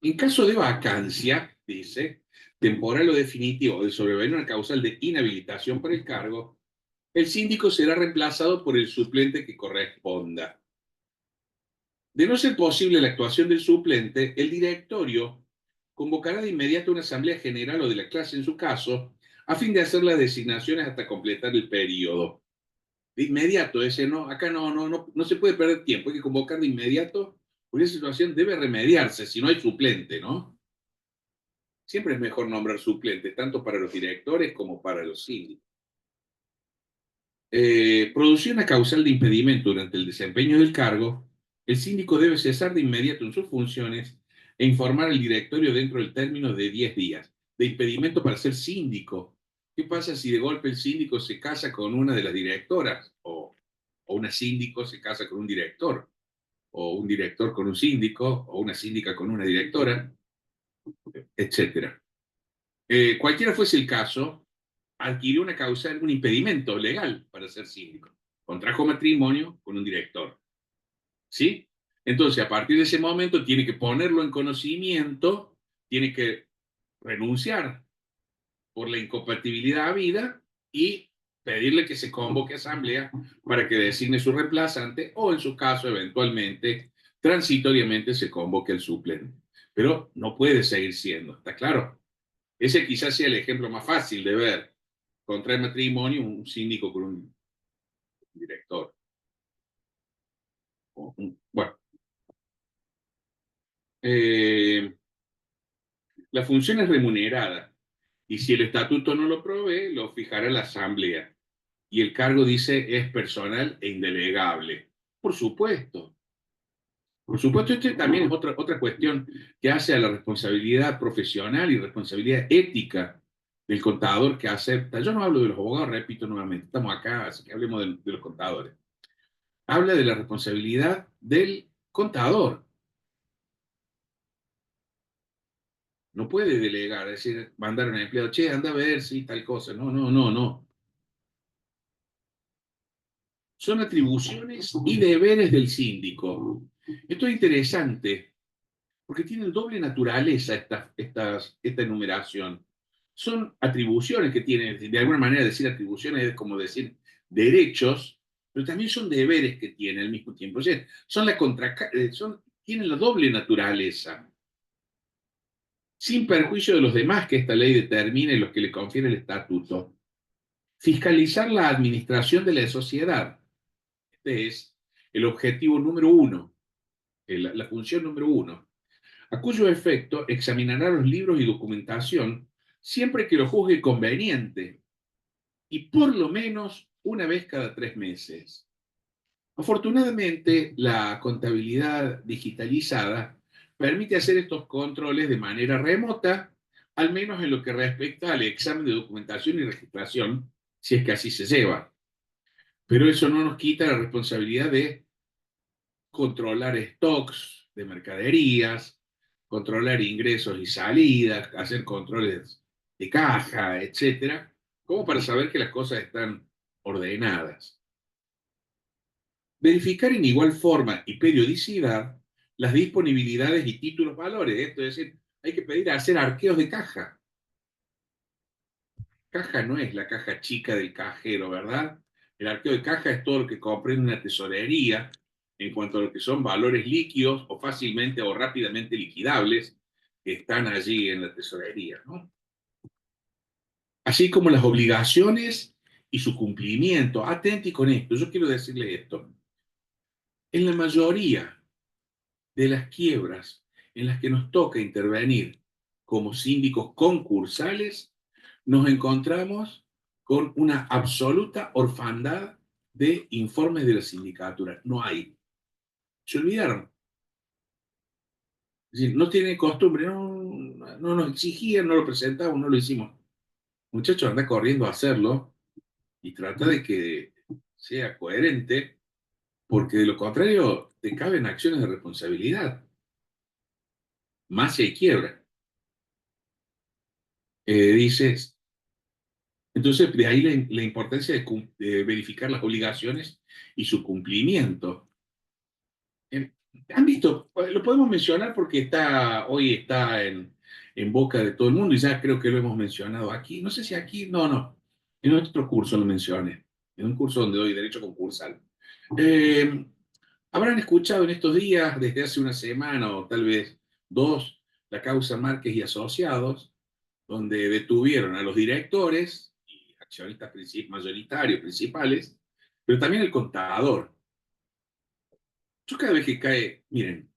En caso de vacancia, dice, temporal o definitivo de sobrevenir una causal de inhabilitación por el cargo, el síndico será reemplazado por el suplente que corresponda. De no ser posible la actuación del suplente, el directorio convocará de inmediato una asamblea general o de la clase en su caso, a fin de hacer las designaciones hasta completar el periodo. De inmediato, ese no, acá no se puede perder tiempo, hay que convocar de inmediato, porque esa situación debe remediarse si no hay suplente, ¿no? Siempre es mejor nombrar suplentes, tanto para los directores como para los síndicos. Producir una causal de impedimento durante el desempeño del cargo, el síndico debe cesar de inmediato en sus funciones e informar al directorio dentro del término de 10 días. De impedimento para ser síndico. ¿Qué pasa si de golpe el síndico se casa con una de las directoras? O una síndico se casa con un director, o un director con un síndico, o una síndica con una directora, etcétera. Cualquiera fuese el caso, adquirió una causa, un impedimento legal para ser síndico. Contrajo matrimonio con un director. ¿Sí? Entonces, a partir de ese momento, tiene que ponerlo en conocimiento, tiene que renunciar por la incompatibilidad habida y pedirle que se convoque a asamblea para que designe su reemplazante o, en su caso, eventualmente, transitoriamente se convoque el suplente. Pero no puede seguir siendo, ¿está claro? Ese quizás sea el ejemplo más fácil de ver. Contraer matrimonio, un síndico con un director. Bueno, eh, la función es remunerada y si el estatuto no lo provee, lo fijará la asamblea. Y el cargo dice es personal e indelegable. Por supuesto. Por supuesto, esto también es otra cuestión que hace a la responsabilidad profesional y responsabilidad ética del contador que acepta. Yo no hablo de los abogados, repito nuevamente, estamos acá, así que hablemos de los contadores. Habla de la responsabilidad del contador. No puede delegar, es decir, mandar a un empleado, che, anda a ver si tal cosa. No. Son atribuciones y deberes del síndico. Esto es interesante, porque tienen doble naturaleza esta enumeración. Son atribuciones que tienen, de alguna manera decir atribuciones es como decir derechos, pero también son deberes que tienen al mismo tiempo. O sea, tienen la doble naturaleza, sin perjuicio de los demás que esta ley determine y los que le confiere el estatuto. Fiscalizar la administración de la sociedad. Este es el objetivo número uno, la función número uno. a cuyo efecto examinará los libros y documentación siempre que lo juzgue conveniente y por lo menos una vez cada 3 meses. Afortunadamente, la contabilidad digitalizada permite hacer estos controles de manera remota, al menos en lo que respecta al examen de documentación y registración, si es que así se lleva. Pero eso no nos quita la responsabilidad de controlar stocks de mercaderías, controlar ingresos y salidas, hacer controles de caja, etcétera, como para saber que las cosas están ordenadas. Verificar en igual forma y periodicidad las disponibilidades y títulos valores. Esto es decir, hay que pedir a hacer arqueos de caja. Caja no es la caja chica del cajero, ¿verdad? El arqueo de caja es todo lo que comprende una tesorería en cuanto a lo que son valores líquidos o fácilmente o rápidamente liquidables que están allí en la tesorería, ¿no? Así como las obligaciones y su cumplimiento. Atenti con esto, yo quiero decirle esto. En la mayoría de las quiebras en las que nos toca intervenir como síndicos concursales, nos encontramos con una absoluta orfandad de informes de la sindicatura. No hay. Se olvidaron. Es decir, no tiene costumbre, no nos exigían, no lo presentamos, no lo hicimos. Muchachos, anda corriendo a hacerlo y trata de que sea coherente, porque de lo contrario te caben acciones de responsabilidad, más si hay quiebra. Dices, entonces, de ahí la importancia de verificar las obligaciones y su cumplimiento. Eh, ¿Han visto? Lo podemos mencionar porque hoy está en boca de todo el mundo y ya creo que lo hemos mencionado aquí. No sé si aquí, no. En otro curso lo mencioné, en un curso donde doy derecho concursal. Eh, Habrán escuchado en estos días, desde hace una semana o tal vez dos, la causa Márquez y Asociados, donde detuvieron a los directores y accionistas mayoritarios principales, pero también el contador. Yo cada vez que cae, miren,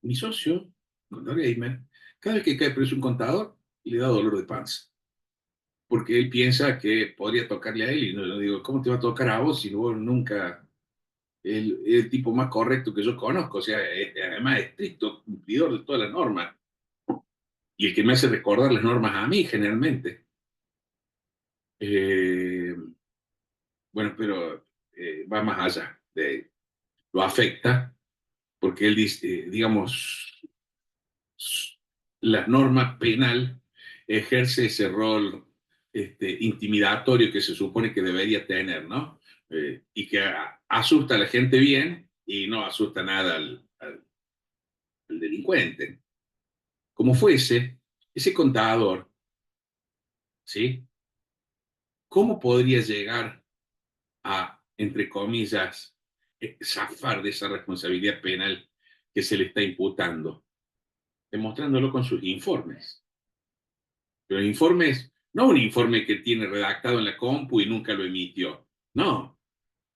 mi socio, contador gamer, cada vez que cae preso un contador, le da dolor de panza, porque él piensa que podría tocarle a él y no le digo, ¿cómo te va a tocar a vos si vos nunca, el tipo más correcto que yo conozco, o sea, además estricto, cumplidor de todas las normas, y el que me hace recordar las normas a mí generalmente. Eh, bueno, pero va más allá, lo afecta, porque él dice, digamos, la norma penal ejerce ese rol intimidatorio que se supone que debería tener, ¿no? Y que asusta a la gente bien y no asusta nada al delincuente. Como fuese, ese contador, ¿sí? ¿Cómo podría llegar a, entre comillas, zafar de esa responsabilidad penal que se le está imputando? Demostrándolo con sus informes. Pero informes, no un informe que tiene redactado en la compu y nunca lo emitió. No,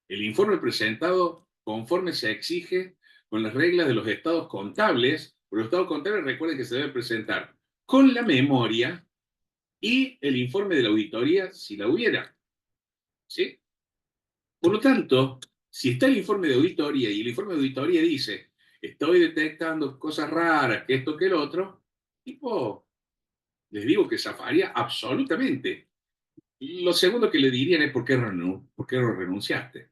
el informe presentado conforme se exige con las reglas de los estados contables. Por los estados contables recuerden que se debe presentar con la memoria y el informe de la auditoría si la hubiera. ¿Sí? Por lo tanto, si está el informe de auditoría y el informe de auditoría dice, estoy detectando cosas raras, que esto, que el otro, tipo, les digo que zafaría absolutamente. Lo segundo que le dirían es por qué no renunciaste,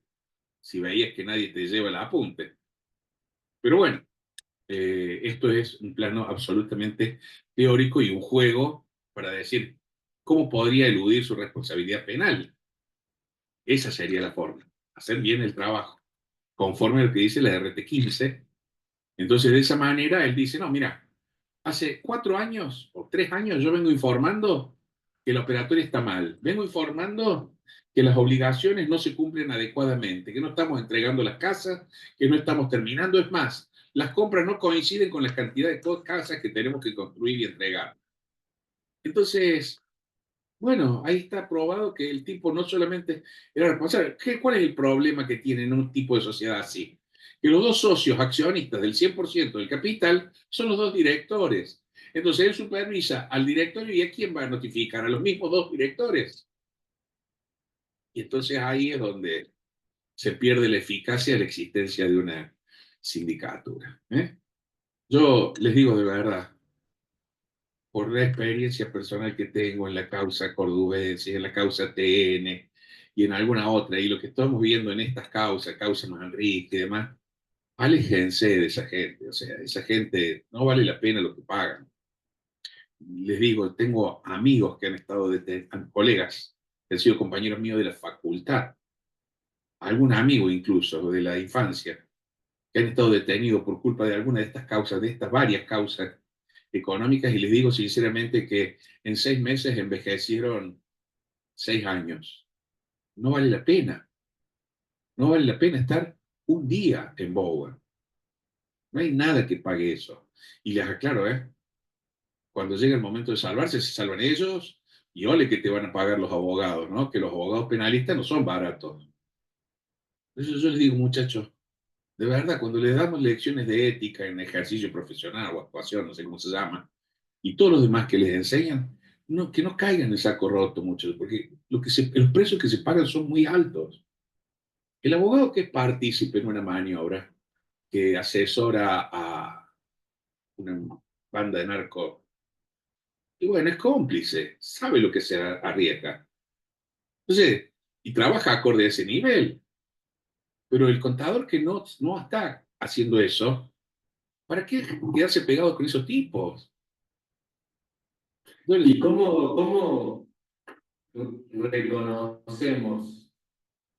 si veías que nadie te lleva el apunte. Pero bueno, esto es un plano absolutamente teórico y un juego para decir cómo podría eludir su responsabilidad penal. Esa sería la forma, hacer bien el trabajo, conforme a lo que dice la RT15. Entonces, de esa manera, él dice, no, mira, hace 4 años o 3 años yo vengo informando que la operatoria está mal. Vengo informando que las obligaciones no se cumplen adecuadamente, que no estamos entregando las casas, que no estamos terminando. Es más, las compras no coinciden con la cantidad de casas que tenemos que construir y entregar. Entonces, bueno, ahí está probado que el tipo no solamente era responsable. ¿Cuál es el problema que tiene en un tipo de sociedad así? que los dos socios accionistas del 100% del capital son los dos directores. Entonces él supervisa al directorio y ¿a quién va a notificar? A los mismos dos directores. Y entonces ahí es donde se pierde la eficacia de la existencia de una sindicatura. Yo les digo de verdad, por la experiencia personal que tengo en la causa cordobesa, en la causa TN y en alguna otra, y lo que estamos viendo en estas causas, causa Manrique y demás, aléjense de esa gente, o sea, esa gente no vale la pena lo que pagan. Les digo, tengo amigos que han estado detenidos, colegas, que han sido compañeros míos de la facultad, algún amigo incluso de la infancia, que han estado detenidos por culpa de alguna de estas causas, de estas varias causas económicas, y les digo sinceramente que en 6 meses envejecieron 6 años. No vale la pena, no vale la pena estar un día en Bowen. No hay nada que pague eso. Y les aclaro, cuando llega el momento de salvarse, se salvan ellos y ole que te van a pagar los abogados, ¿no? Que los abogados penalistas no son baratos. Entonces yo les digo, muchachos, de verdad, cuando les damos lecciones de ética en ejercicio profesional o actuación, no sé cómo se llama, y todos los demás que les enseñan, no, que no caigan en el saco roto muchos, porque los precios que se pagan son muy altos. El abogado que es partícipe en una maniobra, que asesora a una banda de narco, y bueno, es cómplice, sabe lo que se arriesga. Entonces, y trabaja acorde a ese nivel, pero el contador que no está haciendo eso, ¿para qué quedarse pegado con esos tipos? ¿Y cómo reconocemos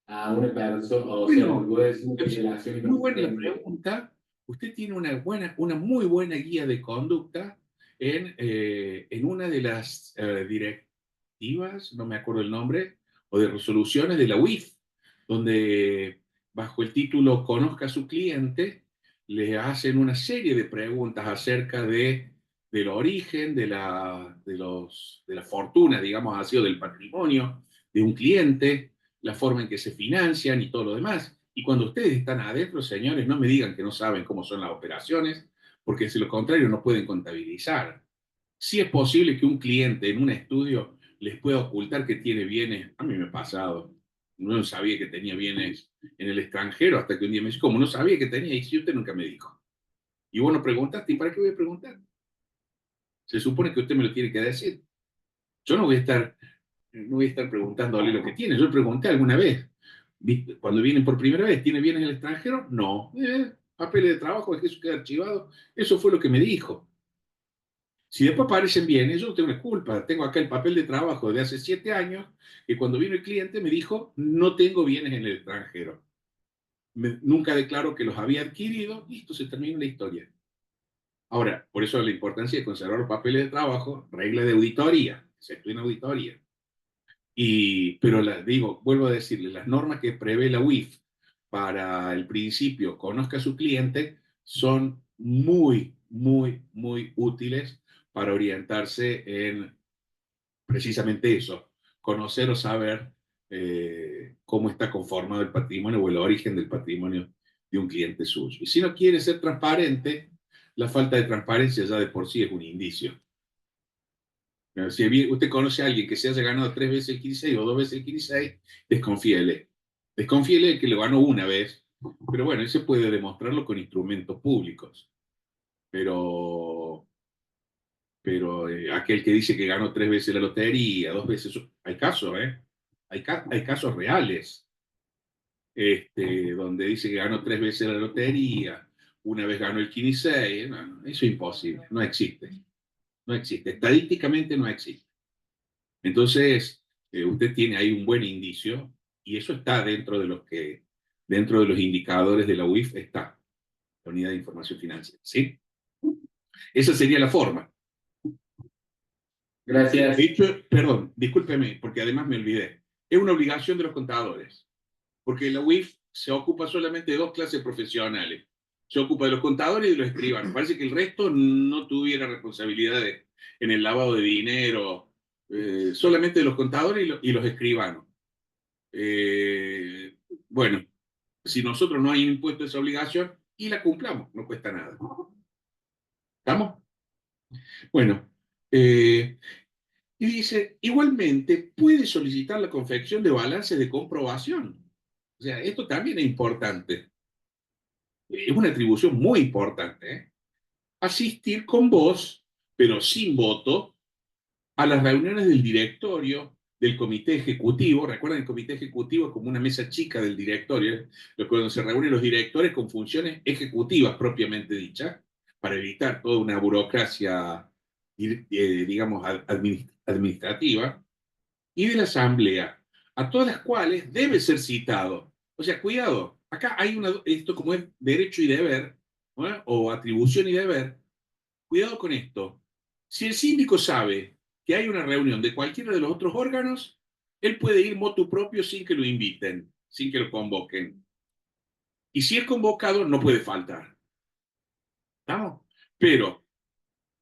a una persona, o sea, Bueno, porque vos decís que relación muy buena la inocente? pregunta. Usted tiene una muy buena guía de conducta en una de las directivas, no me acuerdo el nombre, o de resoluciones de la UIF, donde bajo el título Conozca a su cliente, le hacen una serie de preguntas acerca del origen de la fortuna, digamos así, o del patrimonio de un cliente, la forma en que se financian y todo lo demás. Y cuando ustedes están adentro, señores, no me digan que no saben cómo son las operaciones, porque si lo contrario no pueden contabilizar. Sí es posible que un cliente en un estudio les pueda ocultar que tiene bienes. A mí me ha pasado. No sabía que tenía bienes en el extranjero hasta que un día me dice, ¿cómo no sabía que tenía? Y si usted nunca me dijo. Y vos no preguntaste, ¿y para qué voy a preguntar? Se supone que usted me lo tiene que decir. Yo no voy a estar preguntándole lo que tiene. Yo le pregunté alguna vez, cuando vienen por primera vez, ¿tiene bienes en el extranjero? No. Papeles de trabajo, es que eso queda archivado. Eso fue lo que me dijo. Si después aparecen bienes, yo no tengo una culpa. Tengo acá el papel de trabajo de hace 7 años, que cuando vino el cliente me dijo, no tengo bienes en el extranjero. Nunca declaró que los había adquirido, listo, se termina la historia. Ahora, por eso la importancia de conservar los papeles de trabajo, regla de auditoría, se estudia en auditoría. Pero digo, vuelvo a decirle, las normas que prevé la UIF para el principio conozca a su cliente son muy, muy, muy útiles para orientarse en precisamente eso, conocer o saber cómo está conformado el patrimonio o el origen del patrimonio de un cliente suyo. Y si no quiere ser transparente, la falta de transparencia ya de por sí es un indicio. Si usted conoce a alguien que se haya ganado 3 veces el 15 o 2 veces el 15, desconfíele. Desconfíele que lo ganó una vez, pero bueno, ese puede demostrarlo con instrumentos públicos. Pero, pero aquel que dice que ganó 3 veces la lotería, 2 veces, hay casos, ¿eh? Hay casos reales, donde dice que ganó 3 veces la lotería, una vez ganó el 15, no, eso es imposible, no existe, no existe, estadísticamente no existe. Entonces, usted tiene ahí un buen indicio y eso está dentro de los indicadores de la UIF está, la Unidad de Información Financiera, ¿sí? Esa sería la forma. De Gracias. hecho, perdón, discúlpeme, porque además me olvidé. Es una obligación de los contadores, porque la UIF se ocupa solamente de 2 clases profesionales. Se ocupa de los contadores y de los escribanos. Parece que el resto no tuviera responsabilidades en el lavado de dinero, solamente de los contadores y los escribanos. Eh, bueno, Si nosotros no hay impuesto esa obligación y la cumplamos, no cuesta nada. ¿Estamos? Bueno, y dice, igualmente puede solicitar la confección de balances de comprobación. O sea, esto también es importante. Es una atribución muy importante, ¿eh? Asistir con voz, pero sin voto, a las reuniones del directorio, del comité ejecutivo. Recuerden, el comité ejecutivo es como una mesa chica del directorio, cuando se reúnen los directores con funciones ejecutivas propiamente dichas, para evitar toda una burocracia, digamos, administrativa, y de la asamblea, a todas las cuales debe ser citado. O sea, cuidado, acá hay esto como es derecho y deber, ¿no? O atribución y deber. Cuidado con esto. Si el síndico sabe que hay una reunión de cualquiera de los otros órganos, él puede ir motu propio sin que lo inviten, sin que lo convoquen. Y si es convocado, no puede faltar. ¿Estamos? Pero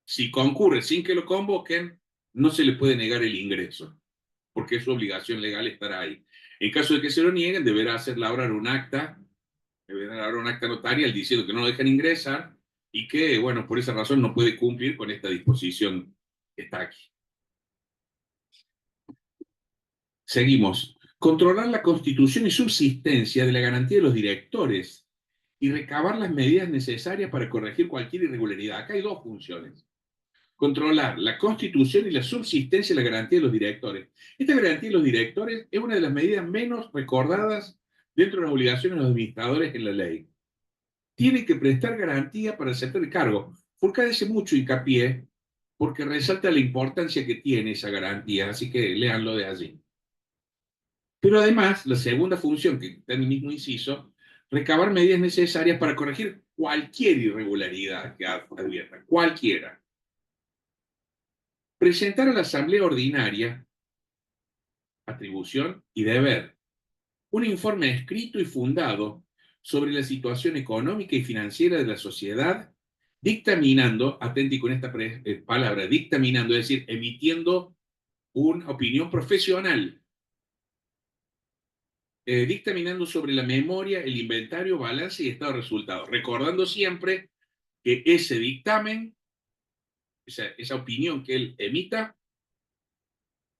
si concurre sin que lo convoquen, no se le puede negar el ingreso, porque es su obligación legal estar ahí. En caso de que se lo nieguen, deberá hacer labrar un acta, notarial diciendo que no lo dejan ingresar y que, bueno, por esa razón no puede cumplir con esta disposición que está aquí. Seguimos. Controlar la constitución y subsistencia de la garantía de los directores y recabar las medidas necesarias para corregir cualquier irregularidad. Acá hay dos funciones. Controlar la constitución y la subsistencia de la garantía de los directores. Esta garantía de los directores es una de las medidas menos recordadas dentro de las obligaciones de los administradores en la ley. Tiene que prestar garantía para aceptar el cargo. Furcade hace mucho hincapié porque resalta la importancia que tiene esa garantía, así que léanlo de allí. Pero además, la segunda función, que está en el mismo inciso, recabar medidas necesarias para corregir cualquier irregularidad que advierta, cualquiera. Presentar a la Asamblea Ordinaria, atribución y deber, un informe escrito y fundado sobre la situación económica y financiera de la sociedad, dictaminando, atenti con esta palabra, dictaminando, es decir, emitiendo una opinión profesional, dictaminando sobre la memoria, el inventario, balance y estado de resultados, recordando siempre que ese dictamen, esa opinión que él emita,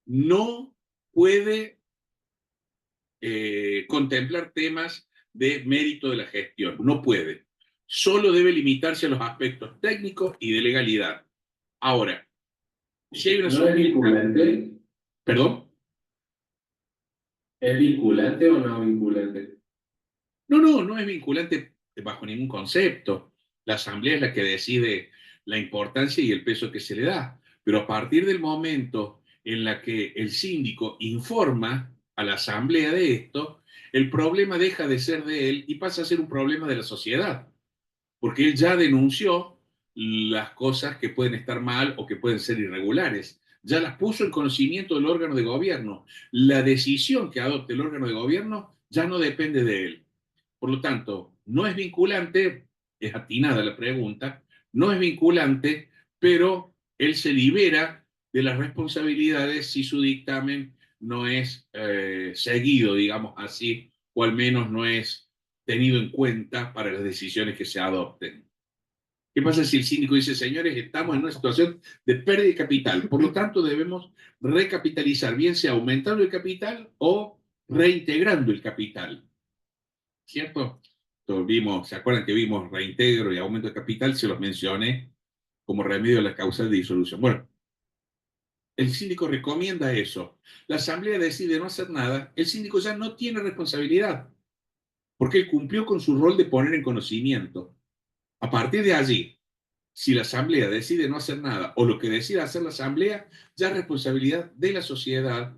no puede contemplar temas de mérito de la gestión, no puede. Solo debe limitarse a los aspectos técnicos y de legalidad. Ahora, si hay una... ¿No es vinculante? ¿Perdón? ¿Es vinculante o no vinculante? No es vinculante bajo ningún concepto. La asamblea es la que decide la importancia y el peso que se le da. Pero a partir del momento en la que el síndico informa a la asamblea de esto, el problema deja de ser de él y pasa a ser un problema de la sociedad. Porque él ya denunció las cosas que pueden estar mal o que pueden ser irregulares. Ya las puso en conocimiento del órgano de gobierno. La decisión que adopte el órgano de gobierno ya no depende de él. Por lo tanto, no es vinculante, es atinada la pregunta, no es vinculante, pero él se libera de las responsabilidades si su dictamen no es seguido, digamos así, o al menos no es tenido en cuenta para las decisiones que se adopten. ¿Qué pasa si el síndico dice, señores, estamos en una situación de pérdida de capital, por lo tanto debemos recapitalizar, bien sea aumentando el capital o reintegrando el capital? ¿Cierto? ¿Se acuerdan que vimos reintegro y aumento de capital? Se los mencioné como remedio a las causas de disolución. Bueno, el síndico recomienda eso. La asamblea decide no hacer nada. El síndico ya no tiene responsabilidad, porque él cumplió con su rol de poner en conocimiento. A partir de allí, si la asamblea decide no hacer nada, o lo que decida hacer la asamblea, ya es responsabilidad de la sociedad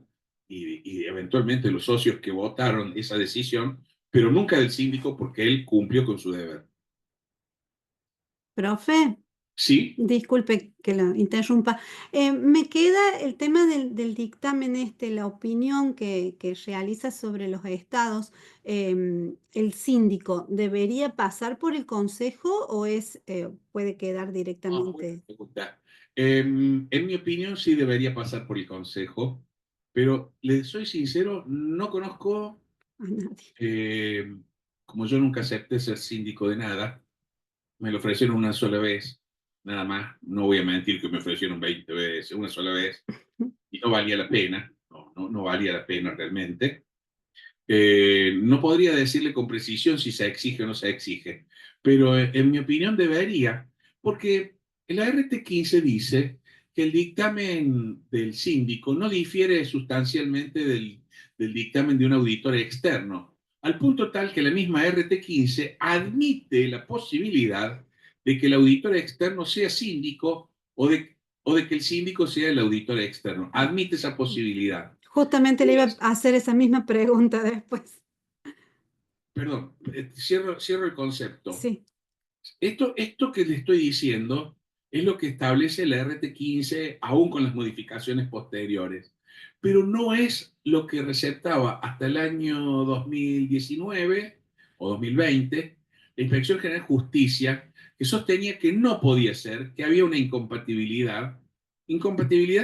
y eventualmente los socios que votaron esa decisión, pero nunca del síndico porque él cumplió con su deber. Profe, Sí, disculpe que lo interrumpa. Me queda el tema del dictamen la opinión que realiza sobre los estados. ¿El síndico debería pasar por el consejo o puede quedar buena directamente pregunta. En mi opinión, sí debería pasar por el consejo, pero les soy sincero, no conozco a nadie? eh, como yo nunca acepté ser síndico de nada, me lo ofrecieron una sola vez, nada más. No voy a mentir que me ofrecieron 20 veces, una sola vez, y no valía la pena, no valía la pena realmente. No podría decirle con precisión si se exige o no se exige, pero en mi opinión debería, porque la RT15 dice que el dictamen del síndico no difiere sustancialmente del dictamen de un auditor externo, al punto tal que la misma RT15 admite la posibilidad de que el auditor externo sea síndico o de que el síndico sea el auditor externo. Admite esa posibilidad. Justamente le iba a hacer esa misma pregunta después. Perdón, cierro el concepto. Sí. Esto que le estoy diciendo es lo que establece la RT15, aún con las modificaciones posteriores, pero no es lo que receptaba hasta el año 2019 o 2020 la Inspección General de Justicia, que sostenía que no podía ser, que había una incompatibilidad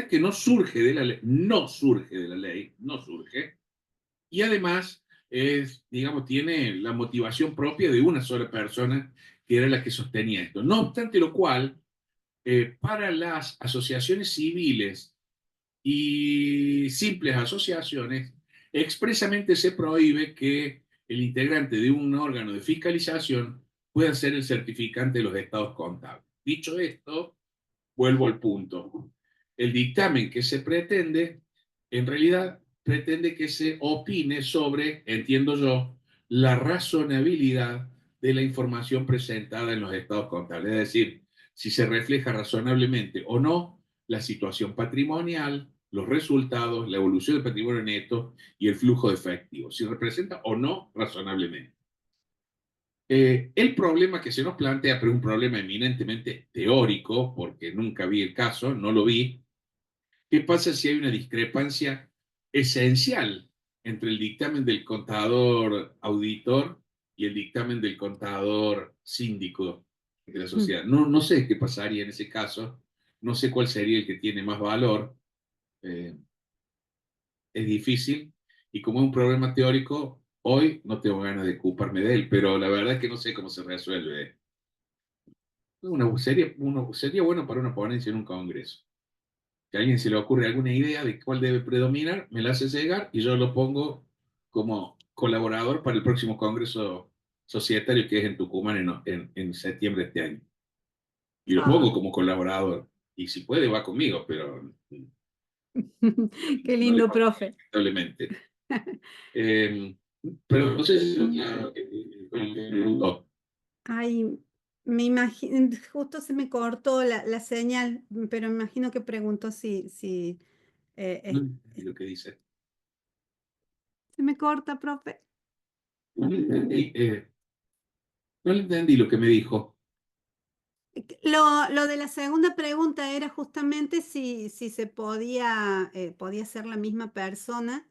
que no surge de la ley, no surge de la ley, no surge, y además digamos, tiene la motivación propia de una sola persona que era la que sostenía esto. No obstante lo cual, para las asociaciones civiles y simples asociaciones, expresamente se prohíbe que el integrante de un órgano de fiscalización pueda ser el certificante de los estados contables. Dicho esto, vuelvo al punto. El dictamen que se pretende, en realidad, pretende que se opine sobre, entiendo yo, la razonabilidad de la información presentada en los estados contables, es decir, si se refleja razonablemente o no la situación patrimonial, los resultados, la evolución del patrimonio neto y el flujo de efectivo, si representa o no razonablemente. El problema que se nos plantea, pero es un problema eminentemente teórico, porque nunca vi el caso, no lo vi. ¿Qué pasa si hay una discrepancia esencial entre el dictamen del contador auditor y el dictamen del contador síndico de la sociedad? No sé qué pasaría en ese caso, no sé cuál sería el que tiene más valor. Eh, es difícil y como es un problema teórico, hoy no tengo ganas de ocuparme de él, pero la verdad es que no sé cómo se resuelve. Sería bueno para una ponencia en un congreso. Que a alguien se le ocurre alguna idea de cuál debe predominar, me la hace llegar y yo lo pongo como colaborador para el próximo congreso societario que es en Tucumán en septiembre de este año. Y lo pongo como colaborador. Y si puede, va conmigo, pero Qué no le lindo, va, profe. lamentablemente. Pero no sé si Ay, me imagino, justo se me cortó la señal, pero me imagino que preguntó si no entendí lo que dice. se me corta, profe. No le entendí lo que me dijo. Lo de la segunda pregunta era justamente si se podía ser la misma persona,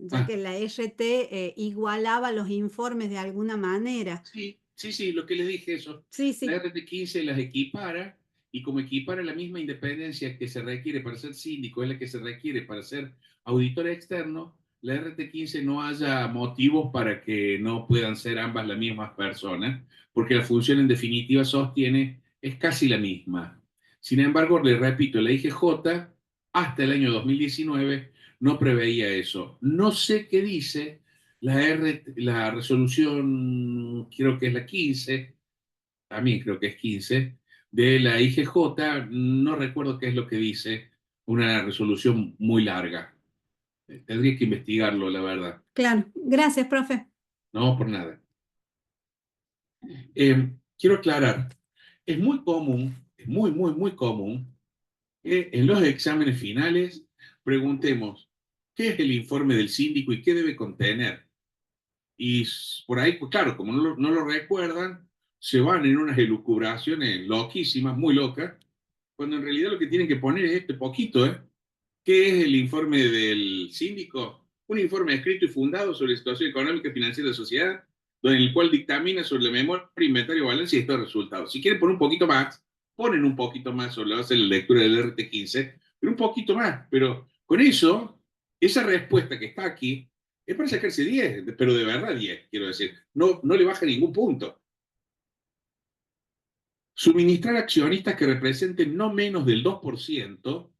ya Ah, que la RT igualaba los informes de alguna manera. sí, lo que le dije eso. Sí, La sí. RT15 las equipara y como equipara la misma independencia que se requiere para ser síndico, es la que se requiere para ser auditor externo, la RT15 no haya motivos para que no puedan ser ambas las mismas personas, porque la función en definitiva sostiene es casi la misma. Sin embargo, le repito, la IGJ hasta el año 2019 no preveía eso. No sé qué dice la resolución, creo que es la 15, también creo que es 15, de la IGJ, no recuerdo qué es lo que dice, una resolución muy larga. Tendría que investigarlo, la verdad. Claro. Gracias, profe. No, por nada. Quiero aclarar, es muy común, es muy común que en los exámenes finales preguntemos qué es el informe del síndico y qué debe contener. Y por ahí, pues claro, como no lo recuerdan, se van en unas elucubraciones loquísimas, muy locas, cuando en realidad lo que tienen que poner es este poquito, ¿eh? ¿Qué es el informe del síndico? Un informe escrito y fundado sobre la situación económica y financiera de la sociedad, en el cual dictamina sobre la memoria, inventario, balance y estos resultados. Si quieren poner un poquito más, ponen un poquito más sobre la base de la lectura del RT15, pero un poquito más. Pero con eso, esa respuesta que está aquí, es para sacarse 10, pero de verdad 10, quiero decir. No, no le baja ningún punto. Suministrar accionistas que representen no menos del 2%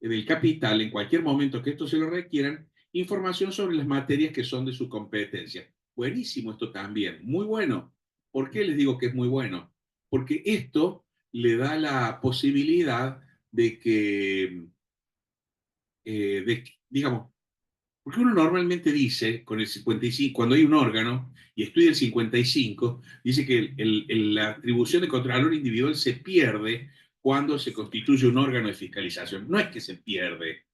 del capital en cualquier momento que esto se lo requieran, información sobre las materias que son de su competencia. Buenísimo esto también, muy bueno. ¿Por qué les digo que es muy bueno? Porque esto le da la posibilidad de que, digamos, porque uno normalmente dice, con el 55, cuando hay un órgano y estudia el 55, dice que la atribución de contralor individual se pierde cuando se constituye un órgano de fiscalización. No es que se pierde,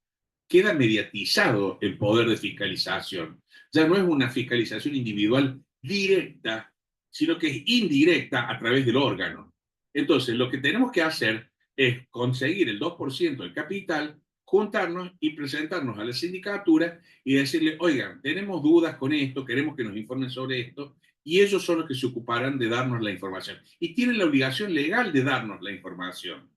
queda mediatizado el poder de fiscalización. Ya no es una fiscalización individual directa, sino que es indirecta a través del órgano. Entonces, lo que tenemos que hacer es conseguir el 2% del capital, juntarnos y presentarnos a la sindicatura y decirle, oigan, tenemos dudas con esto, queremos que nos informen sobre esto, y ellos son los que se ocuparán de darnos la información. Y tienen la obligación legal de darnos la información.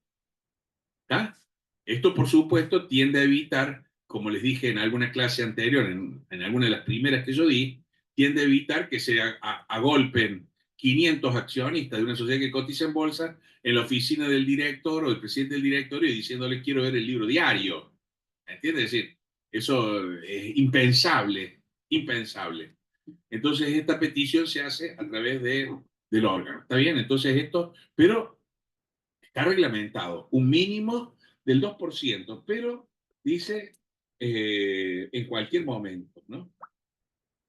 ¿Tá? Esto, por supuesto, tiende a evitar, como les dije en alguna clase anterior, en alguna de las primeras que yo di, tiende a evitar que se agolpen 500 accionistas de una sociedad que cotiza en bolsa en la oficina del director o del presidente del directorio diciéndole quiero ver el libro diario. ¿Entiendes? Es decir, eso es impensable, impensable. Entonces, esta petición se hace a través del órgano. ¿Está bien? Entonces, esto, pero está reglamentado un mínimo del 2%, pero dice en cualquier momento, ¿no?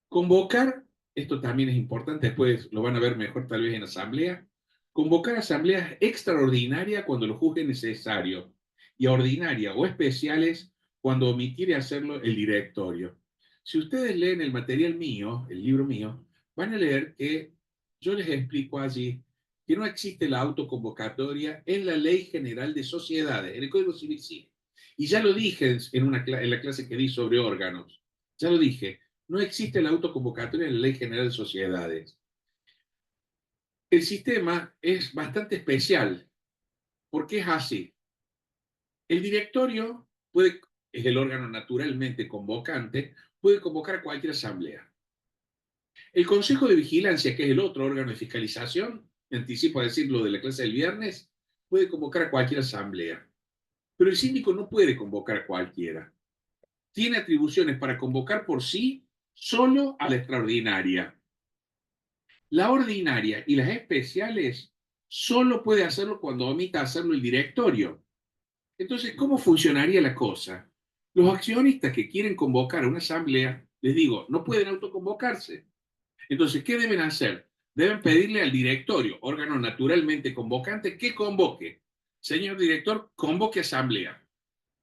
Convocar, esto también es importante, después lo van a ver mejor tal vez en asamblea, convocar asambleas extraordinarias cuando lo juzgue necesario y ordinaria o especiales cuando omitiere hacerlo el directorio. Si ustedes leen el material mío, el libro mío, van a leer que yo les explico allí que no existe la autoconvocatoria en la Ley General de Sociedades, en el Código Civil sí. Y ya lo dije en la clase que di sobre órganos, ya lo dije, no existe la autoconvocatoria en la Ley General de Sociedades. El sistema es bastante especial, porque es así. El directorio puede, es el órgano naturalmente convocante, puede convocar a cualquier asamblea. El Consejo de Vigilancia, que es el otro órgano de fiscalización, me anticipo a decirlo de la clase del viernes, puede convocar a cualquier asamblea. Pero el síndico no puede convocar a cualquiera. Tiene atribuciones para convocar por sí solo a la extraordinaria. La ordinaria y las especiales solo puede hacerlo cuando omita hacerlo el directorio. Entonces, ¿cómo funcionaría la cosa? Los accionistas que quieren convocar a una asamblea, les digo, no pueden autoconvocarse. Entonces, ¿qué deben hacer? Deben pedirle al directorio, órgano naturalmente convocante, que convoque. Señor director, convoque asamblea.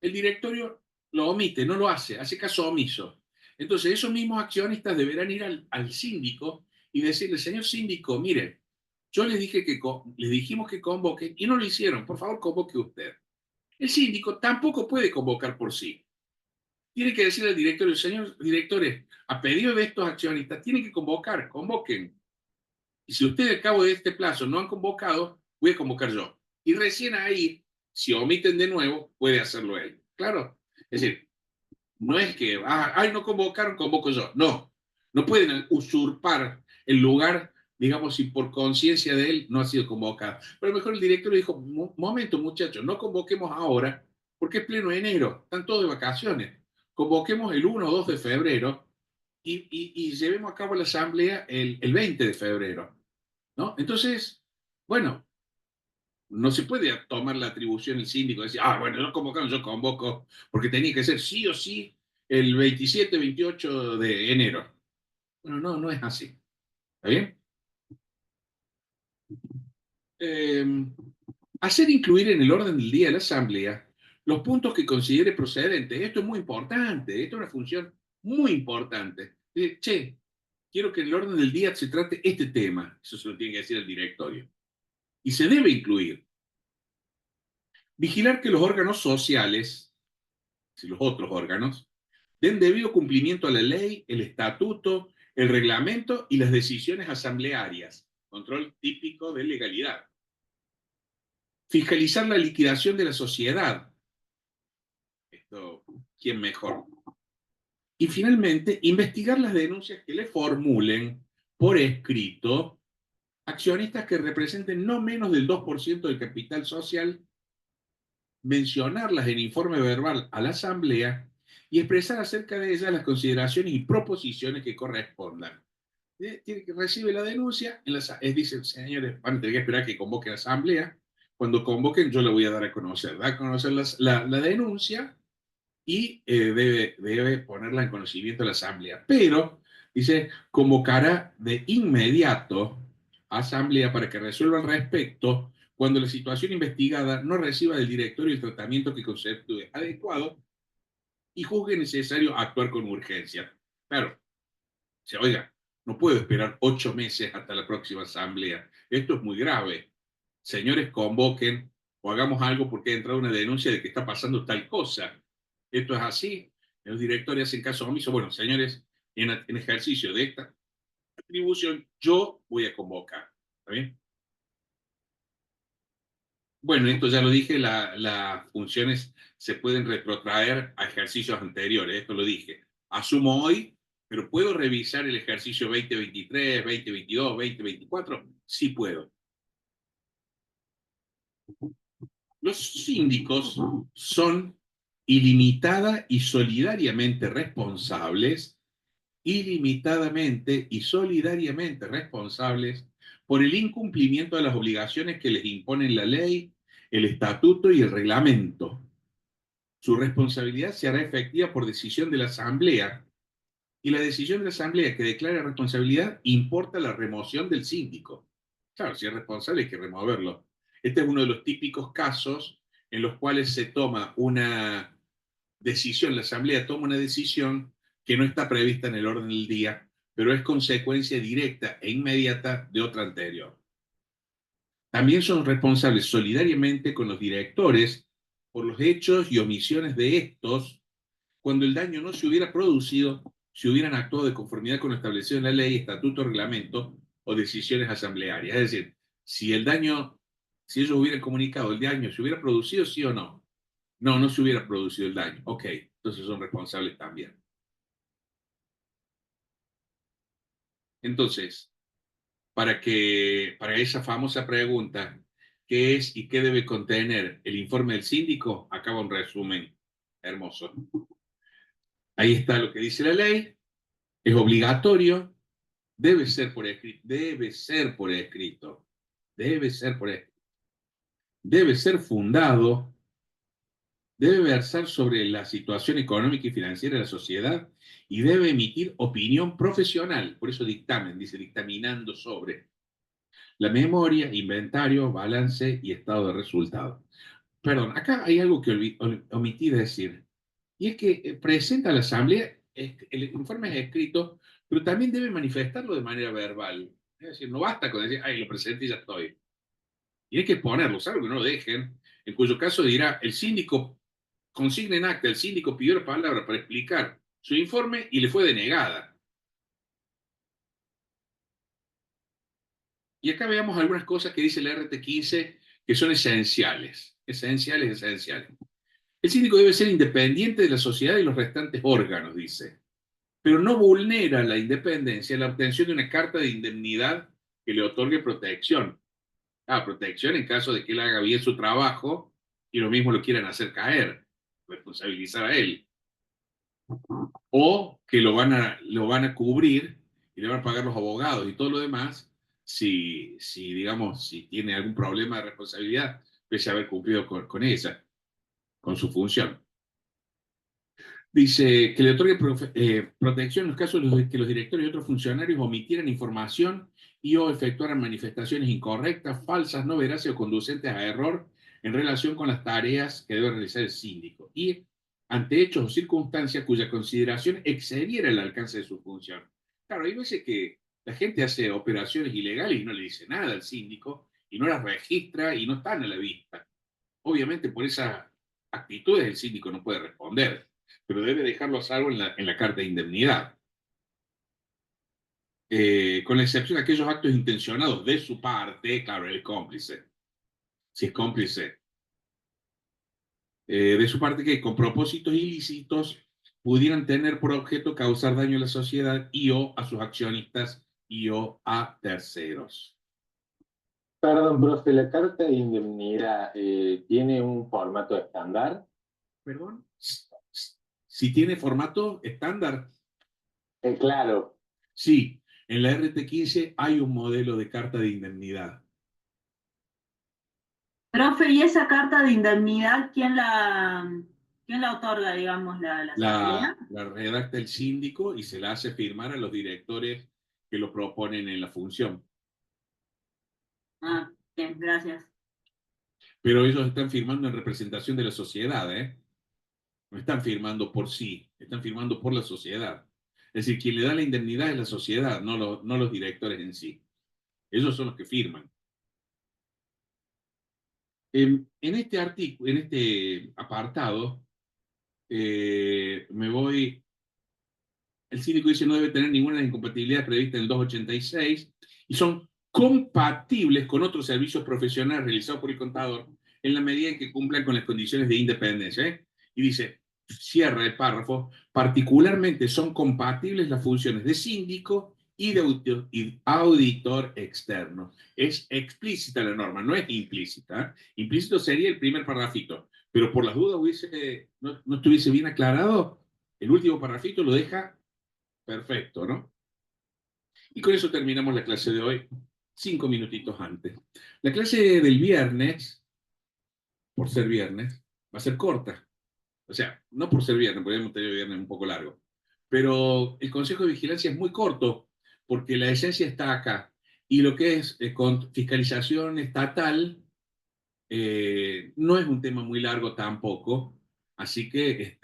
El directorio lo omite, no lo hace caso omiso. Entonces, esos mismos accionistas deberán ir al síndico y decirle, señor síndico, mire, yo les dije que les dijimos que convoquen y no lo hicieron, por favor convoque usted. El síndico tampoco puede convocar por sí. Tiene que decirle al directorio, señor directores, a pedido de estos accionistas, tienen que convocar, convoquen. Y si ustedes al cabo de este plazo no han convocado, voy a convocar yo. Y recién ahí, si omiten de nuevo, puede hacerlo él. ¿Claro? Es decir, no es que, ay, no convocaron, convoco yo. No, no pueden usurpar el lugar, digamos, si por conciencia de él no ha sido convocado. Pero mejor el director dijo, momento muchachos, no convoquemos ahora, porque es pleno enero, están todos de vacaciones. Convoquemos el 1 o 2 de febrero y llevemos a cabo la asamblea el 20 de febrero. ¿No? Entonces, bueno, no se puede tomar la atribución el síndico y decir, bueno, no convocaron, yo convoco, porque tenía que ser sí o sí el 27, 28 de enero. Bueno, no, no es así. ¿Está bien? Eh, hacer incluir en el orden del día de la asamblea los puntos que considere procedentes. Esto es muy importante, esto es una función muy importante. Che, quiero que en el orden del día se trate este tema. Eso se lo tiene que decir el directorio. Y se debe incluir. Vigilar que los órganos sociales, si los otros órganos, den debido cumplimiento a la ley, el estatuto, el reglamento y las decisiones asamblearias. Control típico de legalidad. Fiscalizar la liquidación de la sociedad. Esto, ¿quién mejor? Y finalmente, investigar las denuncias que le formulen por escrito accionistas que representen no menos del 2% del capital social, mencionarlas en informe verbal a la Asamblea y expresar acerca de ellas las consideraciones y proposiciones que correspondan. Tiene que recibe la denuncia, dice, señores, van a tener que esperar que convoque la Asamblea. Cuando convoquen, yo le voy a dar a conocer. Da a conocer la denuncia y debe ponerla en conocimiento de la Asamblea. Pero, dice, convocará de inmediato a Asamblea para que resuelva al respecto cuando la situación investigada no reciba del directorio el tratamiento que considere adecuado y juzgue necesario actuar con urgencia. Claro, se oiga, no puedo esperar 8 meses hasta la próxima Asamblea. Esto es muy grave. Señores, convoquen o hagamos algo porque ha entrado una denuncia de que está pasando tal cosa. Esto es así. Los directores hacen caso omiso. Bueno, señores, en ejercicio de esta atribución, yo voy a convocar. ¿Está bien? Bueno, esto ya lo dije, las funciones se pueden retrotraer a ejercicios anteriores, esto lo dije. Asumo hoy, pero ¿puedo revisar el ejercicio 2023, 2022, 2024? Sí puedo. Los síndicos son ilimitada y solidariamente responsables, ilimitadamente y solidariamente responsables por el incumplimiento de las obligaciones que les imponen la ley, el estatuto y el reglamento. Su responsabilidad se hará efectiva por decisión de la Asamblea y la decisión de la Asamblea que declara responsabilidad importa la remoción del síndico. Claro, si es responsable hay que removerlo. Este es uno de los típicos casos en los cuales se toma una decisión, la Asamblea toma una decisión que no está prevista en el orden del día, pero es consecuencia directa e inmediata de otra anterior. También son responsables solidariamente con los directores por los hechos y omisiones de estos cuando el daño no se hubiera producido si hubieran actuado de conformidad con lo establecido en la ley, estatuto, reglamento o decisiones asamblearias. Es decir, si el daño, si ellos hubieran comunicado el daño, ¿se hubiera producido sí o no? No, no se hubiera producido el daño. Ok, entonces son responsables también. Entonces, para esa famosa pregunta, ¿qué es y qué debe contener el informe del síndico? Acaba un resumen hermoso. Ahí está lo que dice la ley, es obligatorio, debe ser por escrito, debe ser por escrito, debe ser por escrito, debe ser fundado, debe versar sobre la situación económica y financiera de la sociedad y debe emitir opinión profesional, por eso dictamen, dice dictaminando sobre la memoria, inventario, balance y estado de resultados. Perdón, acá hay algo que omití decir, y es que presenta a la Asamblea, el informe es escrito, pero también debe manifestarlo de manera verbal. Es decir, no basta con decir, ay, lo presenté y ya estoy. Y hay que ponerlo, salvo que no lo dejen, en cuyo caso dirá, el síndico, consigna en acta, el síndico pidió la palabra para explicar su informe y le fue denegada. Y acá veamos algunas cosas que dice el RT15 que son esenciales, esenciales, esenciales. El síndico debe ser independiente de la sociedad y los restantes órganos, dice, pero no vulnera la independencia en la obtención de una carta de indemnidad que le otorgue protección. Protección en caso de que él haga bien su trabajo y lo mismo lo quieran hacer caer, responsabilizar a él. O que lo van a cubrir y le van a pagar los abogados y todo lo demás digamos, si tiene algún problema de responsabilidad, pese a haber cumplido con esa, con su función. Dice que le otorgue protección en los casos en los que los directores y otros funcionarios omitieran información y o efectuaran manifestaciones incorrectas, falsas, no veraces o conducentes a error en relación con las tareas que debe realizar el síndico y ante hechos o circunstancias cuya consideración excediera el alcance de su función. Claro, hay veces que la gente hace operaciones ilegales y no le dice nada al síndico y no las registra y no están a la vista. Obviamente por esas actitudes el síndico no puede responder, pero debe dejarlo a salvo en la carta de indemnidad. Con la excepción de aquellos actos intencionados de su parte, claro, él es cómplice. Si es cómplice de su parte, que con propósitos ilícitos pudieran tener por objeto causar daño a la sociedad y o a sus accionistas y o a terceros. Perdón, profe, ¿la carta de indemnidad tiene un formato estándar? ¿Perdón? Si tiene formato estándar. Claro. Sí, en la RT15 hay un modelo de carta de indemnidad. Profe, ¿y esa carta de indemnidad quién la otorga, digamos, la asamblea? La redacta el síndico y se la hace firmar a los directores que lo proponen en la función. Ah, bien, gracias. Pero ellos están firmando en representación de la sociedad, ¿eh? No están firmando por sí, están firmando por la sociedad. Es decir, quien le da la indemnidad es la sociedad, no los directores en sí. Ellos son los que firman. En este artículo, en este apartado, me voy. El síndico dice no debe tener ninguna de las incompatibilidades previstas en el 286 y son compatibles con otros servicios profesionales realizados por el contador en la medida en que cumplan con las condiciones de independencia. Y dice, cierra el párrafo, particularmente son compatibles las funciones de síndico y de auditor externo. Es explícita la norma, no es implícita. Implícito sería el primer parrafito, pero por las dudas no estuviese bien aclarado, el último parrafito lo deja perfecto, ¿no? Y con eso terminamos la clase de hoy, 5 minutitos antes. La clase del viernes, por ser viernes, va a ser corta. O sea, no por ser viernes, porque hemos tenido viernes un poco largo. Pero el Consejo de Vigilancia es muy corto, porque la esencia está acá. Y lo que es con fiscalización estatal no es un tema muy largo tampoco. Así que,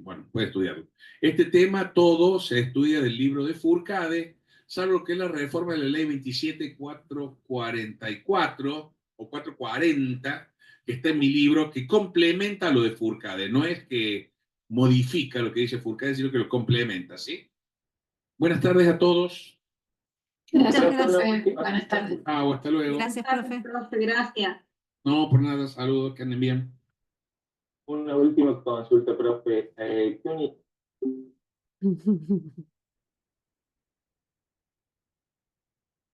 bueno, puede estudiarlo. Este tema todo se estudia del libro de Fourcade, salvo que es la reforma de la ley 27444 o 440, que está en mi libro, que complementa lo de Fourcade. No es que modifica lo que dice Fourcade, sino que lo complementa, ¿sí? Buenas tardes a todos. Muchas Gracias, gracias. profe. Buenas tardes. Hasta luego. Gracias, profe. Gracias. No, por nada, saludos, que anden bien. Una última consulta, profe.